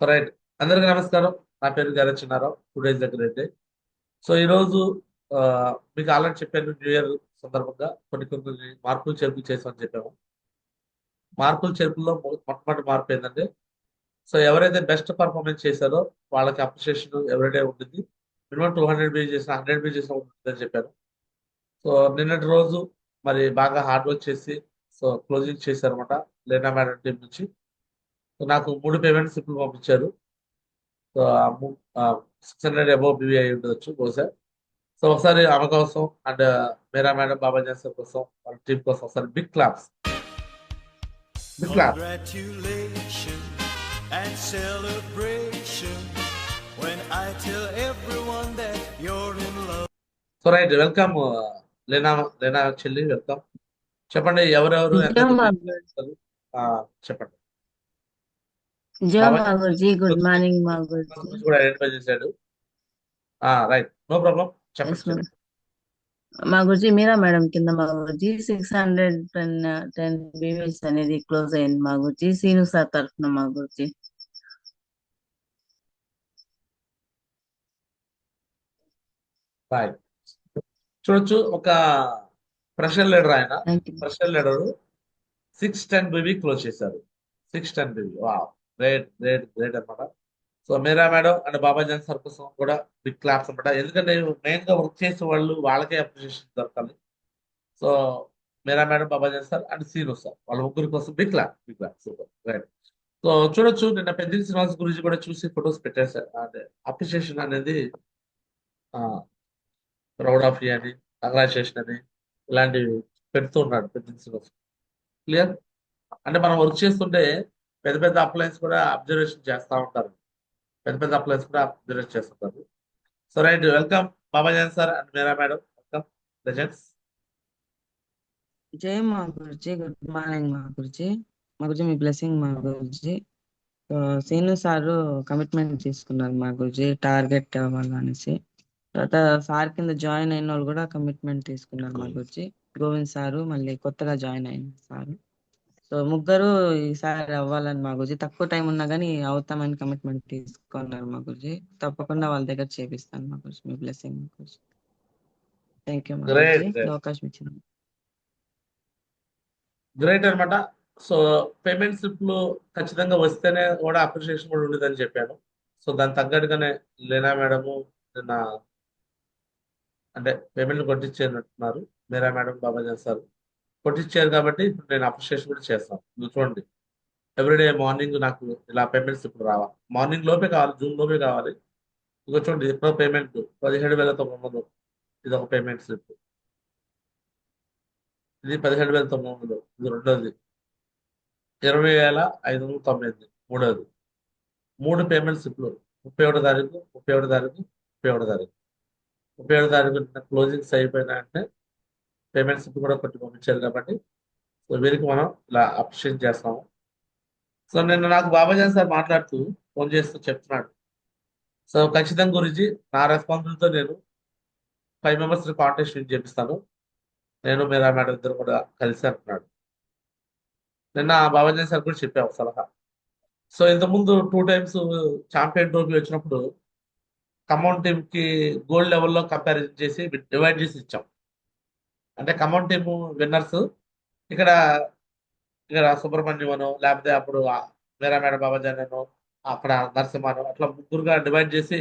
Right. అందరికీ నమస్కారం. నా పేరు Garachinnarao. Today is the great day. So ఈరోజు ఆ, మీకు ఆల్రెడీ చెప్పాను, న్యూ ఇయర్ సందర్భంగా కొన్ని మార్పులు చేర్పులు చేసామని చెప్పాము. మార్పులు చేర్పుల్లో మొట్టమొదటి మార్పు ఏంటంటే, సో ఎవరైతే బెస్ట్ పర్ఫార్మెన్స్ చేశారో వాళ్ళకి అప్రిషియేషన్ ఎవ్రీడే ఉంటుంది. మినిమం 200 బీ చేసిన 100 బీ చేసిన ఉంటుందని చెప్పాను. సో నిన్నటి రోజు మరి బాగా హార్డ్ వర్క్ చేసి సో క్లోజింగ్ చేశారన్నమాట. లేనా మేడం టీం నుంచి. సో నాకు 3 పేమెంట్స్ ఇప్పుడు పంపించారు. సో 600 అబౌవ్ అయి ఉండొచ్చు బహుశా. సో ఒకసారి ఆమె కోసం and Meera madam, Baba Johnson కోసం, వాళ్ళ టీం కోసం ఒకసారి big claps. Big clap. Congratulations and celebration when I tell everyone that you're in love. So right, welcome. లేనా లేనా చెల్లి, వెల్కమ్. చెప్పండి, ఎవరెవరు జో ఎంతెంత బిగ్ మాగురు చేస్తారు? చెప్పండి. జో బాబా మాగురుజీ, గుడ్ మార్నింగ్ మాగురుజీ. గురించి కూడా ఐడెంటిఫై చేశాడు. Right, no problem. చెప్పండి ఎస్ మ్యామ్. చెల్లి. మాగురుజీ మీరా మేడం కింద మాగురుజీ 610 బీవీస్ అనేది క్లోజ్ అయింది మాగురుజీ, సీను సార్ తరఫున మాగురుజీ. రైట్. చూడొచ్చు, ఒక ప్రెషర్ లీడర్ ఆయన. Thank you. Pressure leader 610 BB close చేశారు. 610 బీబీ, వా, గ్రేట్ గ్రేట్ గ్రేట్ అనమాట. So Meera madam and Baba John sir కోసం కూడా బిగ్ క్లాప్స్ అనమాట. ఎందుకంటే మెయిన్ గా వర్క్ చేసే వాళ్ళు, వాళ్ళకే అప్రిషియేషన్ దొరకాలి. So Meera madam, Baba John sir and Seenu sir, వాళ్ళ ముగ్గురు కోసం big clap, big clap. Super, right. So చూడొచ్చు, నిన్న పెద్దిల్ శ్రీనివాస్ గురించి కూడా చూసి ఫొటోస్ పెట్టేశారు. అంటే అప్రిషియేషన్ అనేది ప్రౌడ్ ఆఫ్ యూ అని, కంగ్రాచులేషన్ అని, ఇలాంటివి పెడుతూ ఉన్నాడు పెద్దిల్ శ్రీనివాస్. క్లియర్. అంటే మనం వర్క్ చేస్తుంటే పెద్ద పెద్ద అప్లయన్స్ కూడా అబ్జర్వేషన్ చేస్తూ ఉంటారు. పెద్ద పెద్ద అప్లయన్స్ కూడా అబ్జర్వేషన్ చేస్తుంటారు. So right, welcome Baba John sir and Meera madam, welcome legends. జై మా గురుజీ, గుడ్ మార్నింగ్ మా గురుజీ. మా గురుజీ మీ బ్లెస్సింగ్ మా గురుజీ. సీను సారు కమిట్మెంట్ తీసుకున్నారు మా గురుజీ, టార్గెట్ అవ్వాలనేసి. తర్వాత సార్ కింద జాయిన్ అయిన వాళ్ళు కూడా కమిట్మెంట్ తీసుకున్నారు మా గురుజీ. గోవింద్ సారు, మళ్ళీ కొత్తగా జాయిన్ అయిన సారు. సో ముగ్గురు ఈసారి అవ్వాలని మా గురుజీ, తక్కువ టైం ఉన్నా కానీ అవుతామని కమిట్మెంట్ తీసుకున్నారు మా గురుజీ. తప్పకుండా వాళ్ళ దగ్గర చేపిస్తాను మా గురుజీ, మీ బ్లెస్సింగ్ మా గురుజీ. థ్యాంక్ యూ మా గ్రేట్ గురుజీ, గ్రేట్ ఈ అవకాశం ఇచ్చిన. గ్రేట్ అనమాట. సో పేమెంట్ స్లిప్లు ఖచ్చితంగా వస్తేనే కూడా అప్రిషియేషన్ కూడా ఉండదని చెప్పాను. సో దాని తగ్గట్టుగానే లేనా మేడము నిన్న అంటే పేమెంట్లు కొట్టించేటట్టున్నారు. మీరా మేడం, బాబా సార్ కొట్టించారు కాబట్టి ఇప్పుడు నేను అప్రిషియేషన్ కూడా చేస్తాను. ఇది చూడండి, ఎవ్రీడే మార్నింగ్ నాకు ఇలా పేమెంట్స్ ఇప్పుడు రావాలి. మార్నింగ్ లోపే కావాలి, జూన్ లోపే కావాలి. ఇదిగో చూడండి, ఎప్పుడో పేమెంట్ 17,900. ఇది ఒక పేమెంట్ స్లిప్. ఇది 17,900. ఇది రెండోది. 20,598 మూడోది. 3 పేమెంట్ స్లిప్లు. 31 తారీఖు, 31 తారీఖు, 31 తారీఖు. 31 తారీఖు క్లోజింగ్స్ అయిపోయిన వెంటనే పేమెంట్ స్లిప్ కూడా కొట్టి పంపించారు కాబట్టి సో వీరికి మనం ఇలా అప్రిషియేట్ చేస్తాము. సో నిన్న నాకు బాబాజాన్ సార్ మాట్లాడుతూ ఫోన్ చేస్తూ చెప్తున్నాడు, సో ఖచ్చితంగా గురించి నా రెస్పాన్సిబిలిటీతో నేను 5 మెంబర్స్ కాంటెస్ట్ విన్ చేపిస్తాను, నేను మీరా మేడం ఇద్దరు కూడా కలిసి అంటున్నాడు. నిన్న బాబాజాన్ సార్ కూడా చెప్పాము సలహా. సో ఇంతకుముందు 2 టైమ్స్ ఛాంపియన్ ట్రోఫీ వచ్చినప్పుడు ఖమ్మం టీమ్ కి గోల్డ్ లెవెల్లో కంపారిజన్ చేసి డివైడ్ చేసి ఇచ్చాం. అంటే ఖమ్మం టీము విన్నర్స్, ఇక్కడ ఇక్కడ సుబ్రహ్మణ్యం అనో, లేకపోతే అప్పుడు మీరా మేడం, బాబాజాన్ అనో, అక్కడ నరసింహను, అట్లా ముగ్గురుగా డివైడ్ చేసి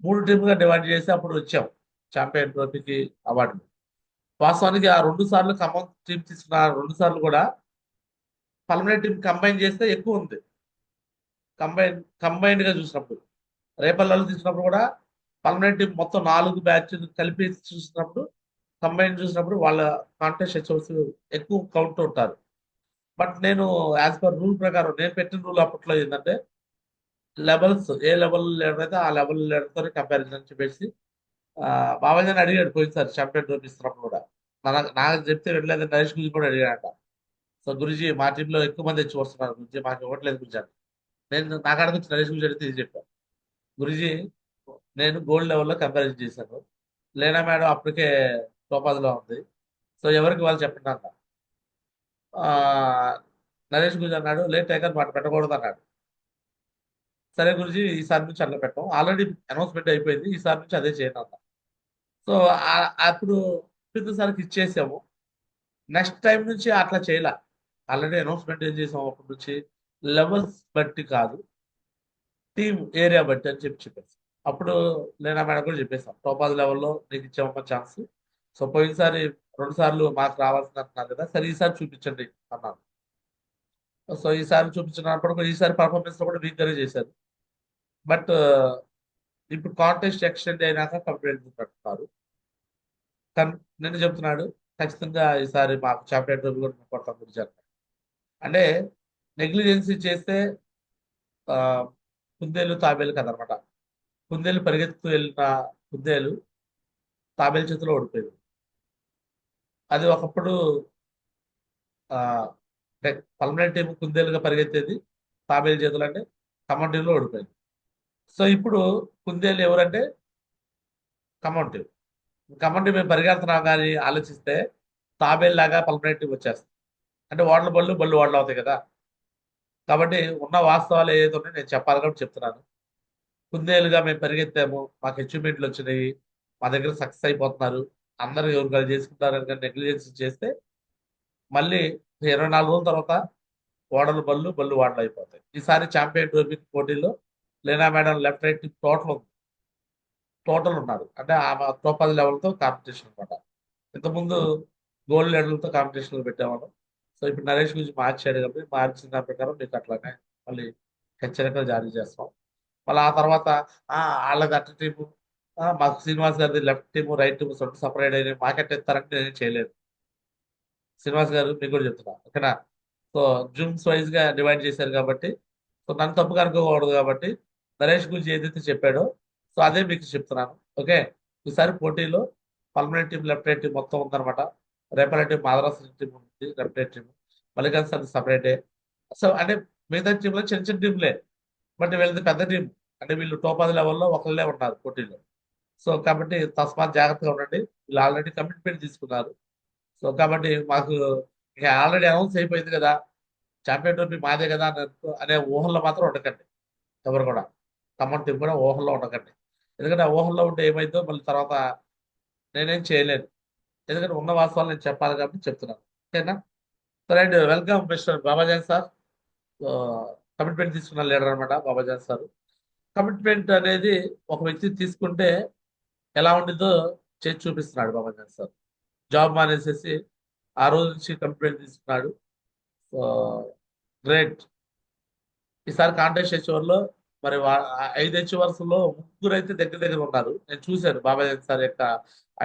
3 టీముగా డివైడ్ చేసి అప్పుడు ఇచ్చాం ఛాంపియన్ ట్రోఫీకి అవార్డు. వాస్తవానికి ఆ 2 సార్లు ఖమ్మం టీం తీసుకున్న 2 సార్లు కూడా పల్మనేర్ టీం కంబైన్ చేస్తే ఎక్కువ ఉంది. కంబైన్డ్ గా చూసినప్పుడు, రేపల్లెలో తీసుకున్నప్పుడు కూడా పల్మనేర్ టీం మొత్తం 4 బ్యాచ్ కలిపి చూసినప్పుడు, కంబైన్ చూసినప్పుడు వాళ్ళ కాంటెస్ట్ హెచ్ఓస్ ఎక్కువ కౌంట్ ఉంటారు. బట్ నేను యాజ్ పర్ రూల్ ప్రకారం నేను పెట్టిన రూల్ అప్పట్లో ఏంటంటే, లెవెల్స్ ఏ లెవెల్ లీడర్ అయితే ఆ లెవెల్ లీడర్తో కంపారిజన్ చెప్పేసి బాబాజీని అడిగాడు పోయినసారి ఛాంపియన్ ట్రోఫీ ఇస్తున్నప్పుడు కూడా. నాకు చెప్తే వెళ్ళలేదు, నరేష్ గురించి కూడా అడిగాడట. సో గురుజీ మా టీంలో ఎక్కువ మంది వచ్చి వస్తున్నారు గురించి, మాకు ఇవ్వట్లేదు గురించి అని. నేను నాకు అక్కడికి వచ్చి నరేష్ గురించి అడిగితే ఇది చెప్పాను, గురుజీ నేను గోల్డ్ లెవెల్లో కంపారిజన్ చేశాను, లేనా మేడం అప్పటికే టోపాజ్లో ఉంది, సో ఎవరికి వాళ్ళు చెప్పండి అన్న. ఆ, నరేష్ గురించి అన్నాడు, లేదు టైగర్ మాట పెట్టకూడదు అన్నాడు. సరే గురుజీ ఈసారి నుంచి అట్లా పెట్టాం, ఆల్రెడీ అనౌన్స్మెంట్ అయిపోయింది, ఈసారి నుంచి అదే చేయండి అన్న. సో అప్పుడు సార్కి ఇచ్చేసాము. నెక్స్ట్ టైం నుంచి అట్లా చేయాల. ఆల్రెడీ అనౌన్స్మెంట్ ఏం చేసాము అప్పటి నుంచి, లెవెల్స్ బట్టి కాదు, టీమ్ ఏరియా బట్టి అని చెప్పేసి అప్పుడు నేను మేడం కూడా చెప్పేసాం, టోపాజ్ లెవెల్లో నీకు ఇచ్చామన్న ఛాన్స్. సో పోయినసారి 2 సార్లు మాకు రావాల్సింది అంటున్నారు కదా, సరే ఈసారి చూపించండి అన్నాను. సో ఈసారి చూపించినప్పుడు కూడా ఈసారి పర్ఫార్మెన్స్ లో కూడా వీక్గానే చేశారు. బట్ ఇప్పుడు కాంటెస్ట్ ఎక్స్టెండ్ అయినాక కంప్లీట్ అంటున్నారు. కానీ నిన్న చెప్తున్నాడు ఖచ్చితంగా ఈసారి మాకు చాంపియన్ ట్రోఫీ కూడా మేము కొడతాం గురించి అన్నాడు. అంటే నెగ్లిజెన్సీ చేస్తే ఆ, కుందేలు తాబేలు కదనమాట. కుందేలు పరిగెత్తుతూ వెళ్ళిన కుందేలు తాబేలు చేతిలో ఓడిపోయింది. అది ఒకప్పుడు ఆ, అంటే పర్మనెంట్ టీం కుందేలుగా పరిగెత్తేది, తాబేలు చేతులు అంటే ఖమ్మం టీంలో ఓడిపోయింది. సో ఇప్పుడు కుందేలు ఎవరంటే ఖమ్మం టీం. ఖమ్మం టీం మేము పరిగెడుతున్నాం కానీ ఆలోచిస్తే తాబేలు లాగా పర్మనెంట్ టీం వచ్చేస్తుంది. అంటే ఓడల బళ్ళు బళ్ళు ఓడలు అవుతాయి కదా. కాబట్టి ఉన్న వాస్తవాలు ఏదైతే ఉన్నాయో నేను చెప్పాలి కాబట్టి చెప్తున్నాను. కుందేలుగా మేము పరిగెత్తాము, మాకు అచీవ్మెంట్లు వచ్చినాయి, మా దగ్గర సక్సెస్ అయిపోతున్నారు, అందరూ ఎవరు చేసుకుంటారని కానీ నెగ్లిజెన్స్ చేస్తే మళ్ళీ 24 రోజుల తర్వాత ఓడలు బళ్ళు బళ్ళు ఓడలు అయిపోతాయి. ఈసారి ఛాంపియన్ ట్రోఫీ పోటీలో Leena madam left right total ఉన్నారు. అంటే ఆమె టాప్ 10 లెవెల్తో కాంపిటీషన్ అనమాట. ఇంతకుముందు గోల్డ్ మెడల్తో కాంపిటీషన్లు పెట్టేవాళ్ళం. సో ఇప్పుడు నరేష్ గురించి మార్చాడు కాబట్టి మార్చిన దాని ప్రకారం మీకు అట్లానే మళ్ళీ హెచ్చరికలు జారీ చేస్తాం. మళ్ళీ ఆ తర్వాత వాళ్ళది అటు టీము, మాకు శ్రీనివాస్ గారిది left team right team separate అయిన మాకెట్ ఇస్తారంటే నేనేం చేయలేదు. శ్రీనివాస్ గారు మీకు కూడా చెప్తున్నా, ఓకేనా. సో జూమ్స్ వైజ్ గా డివైడ్ చేశారు కాబట్టి, సో నన్ను తప్పుగా అనుకోకూడదు కాబట్టి నరేష్ గురించి ఏదైతే చెప్పాడో సో అదే మీకు చెప్తున్నాను. ఓకే, ఈసారి పోటీలో permanent team left right team మొత్తం ఉందన్నమాట. రేపటి టీం మాదరాస్ టీం ఉంది, left right team. Mallikan sir సపరేటే. సో అంటే మిగతా టీంలో చిన్న చిన్న టీంలే, బట్ వీళ్ళది పెద్ద టీం. అంటే వీళ్ళు టాప్ 10 లెవెల్లో ఒకళ్ళే ఉన్నారు పోటీలో. సో కాబట్టి తస్మాత్ జాగ్రత్తగా ఉండండి. వీళ్ళు ఆల్రెడీ కమిట్మెంట్ తీసుకున్నారు. సో కాబట్టి మాకు ఆల్రెడీ అనౌన్స్ అయిపోయింది కదా, ఛాంపియన్ ట్రోఫీ మాదే కదా అనే ఊహల్లో మాత్రం ఉండకండి ఎవరు కూడా. ఖమ్మం టీం కూడా ఊహల్లో ఉండకండి. ఎందుకంటే ఆ ఊహల్లో ఉంటే ఏమైందో మళ్ళీ తర్వాత నేనేం చేయలేను. ఎందుకంటే ఉన్న వాస్తవాలు నేను చెప్పాలి కాబట్టి చెప్తున్నాను. ఓకేనా. సరే అండి, welcome mister Babajan sir. Commitment తీసుకున్న లీడర్ అనమాట బాబాజాన్ సార్. కమిట్మెంట్ అనేది ఒక వ్యక్తి తీసుకుంటే ఎలా ఉంటుందో చేసి చూపిస్తున్నాడు బాబాజాన్ సార్. జాబ్ మానేసేసి ఆ రోజు నుంచి కమిట్మెంట్ తీసుకున్నాడు. So great. ఈసారి కాంటెస్ట్ హెచ్ఓవర్లో మరి 5 హెచ్ఓవర్స్లో 3 అయితే దగ్గర దగ్గర ఉన్నారు. నేను చూశాను బాబాయ్ సార్ యొక్క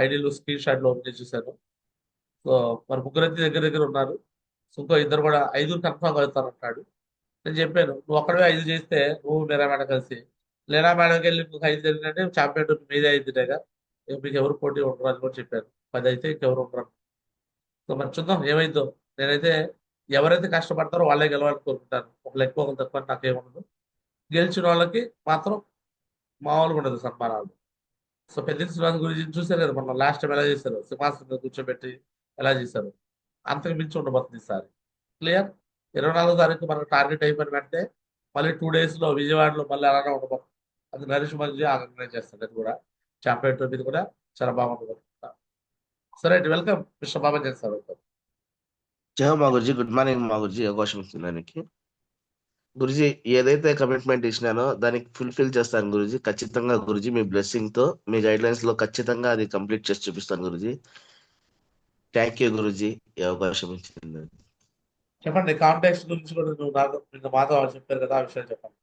ఐడీలు స్క్రీన్ షాట్లో ఓపెన్ చూశాను. సో మరి 3 అయితే దగ్గర దగ్గర ఉన్నారు. సో ఇంకో 2 కూడా 5 కన్ఫర్మ్ అవుతారు అంటాడు. నేను చెప్పాను, నువ్వు ఒక్కడే 5 చేస్తే నువ్వు మీరా మేడం కలిసి లీనా మేడంకి వెళ్ళి ఇంకొక 5 జరిగినట్టే ఛాంపియన్ ట్రోఫీ మీదే అయితేగా, మీకు ఎవరు పోటీ ఉండరు అని కూడా చెప్పాను. 10 అయితే ఇంకెవరు ఉండరు. సో మరి చూద్దాం ఏమైందో. నేనైతే ఎవరైతే కష్టపడతారో వాళ్ళే గెలవాలని కోరుకుంటాను. ఒకళ్ళు ఎక్కువ ఒకళ్ళు తక్కువ అని నాకేముండదు. గెలిచిన వాళ్ళకి మాత్రం మామూలుగా ఉండదు సన్మానాలు. సో పెద్ద శ్రీనివాస్ గురించి చూశారు కదా, మనం లాస్ట్ టైం ఎలా చేశారు, సింహాసనం మీద కూర్చోబెట్టి ఎలా చేశారు, అంతకు మించి ఉండబోతుంది ఈసారి. క్లియర్. 24వ తారీఖు మనకు టార్గెట్ అయిపోయిన వెంటనే మళ్ళీ 2 డేస్లో విజయవాడలో మళ్ళీ అలానే ఉండబోతుంది. అది నరేష్ మధ్య ఆర్గనైజ్ చేస్తాడు. అది కూడా ఛాంపియన్ ట్రోఫీ కూడా చాలా బాగుంటుంది. సరే అండి, welcome mister Babaji sir. Welcome. జయ మా గురుజీ, గుడ్ మార్నింగ్ మా గురుజీ. అవకాశం ఇచ్చినందుకు గురుజీ. ఏదైతే కమిట్మెంట్ ఇచ్చినానో దానికి ఫుల్ఫిల్ చేస్తాను గురుజీ, ఖచ్చితంగా గురుజీ. మీ బ్లెస్సింగ్ తో మీ గైడ్ లైన్స్ లో ఖచ్చితంగా అది కంప్లీట్ చేసి చూపిస్తాను గురుజీ. థ్యాంక్ యూ గురుజీ ఈ అవకాశం ఇచ్చింది. చెప్పండి, కాంటాక్ట్స్ గురించి కూడా నువ్వు నిన్న మాతో చెప్పారు కదా, ఆ విషయాలు చెప్పండి.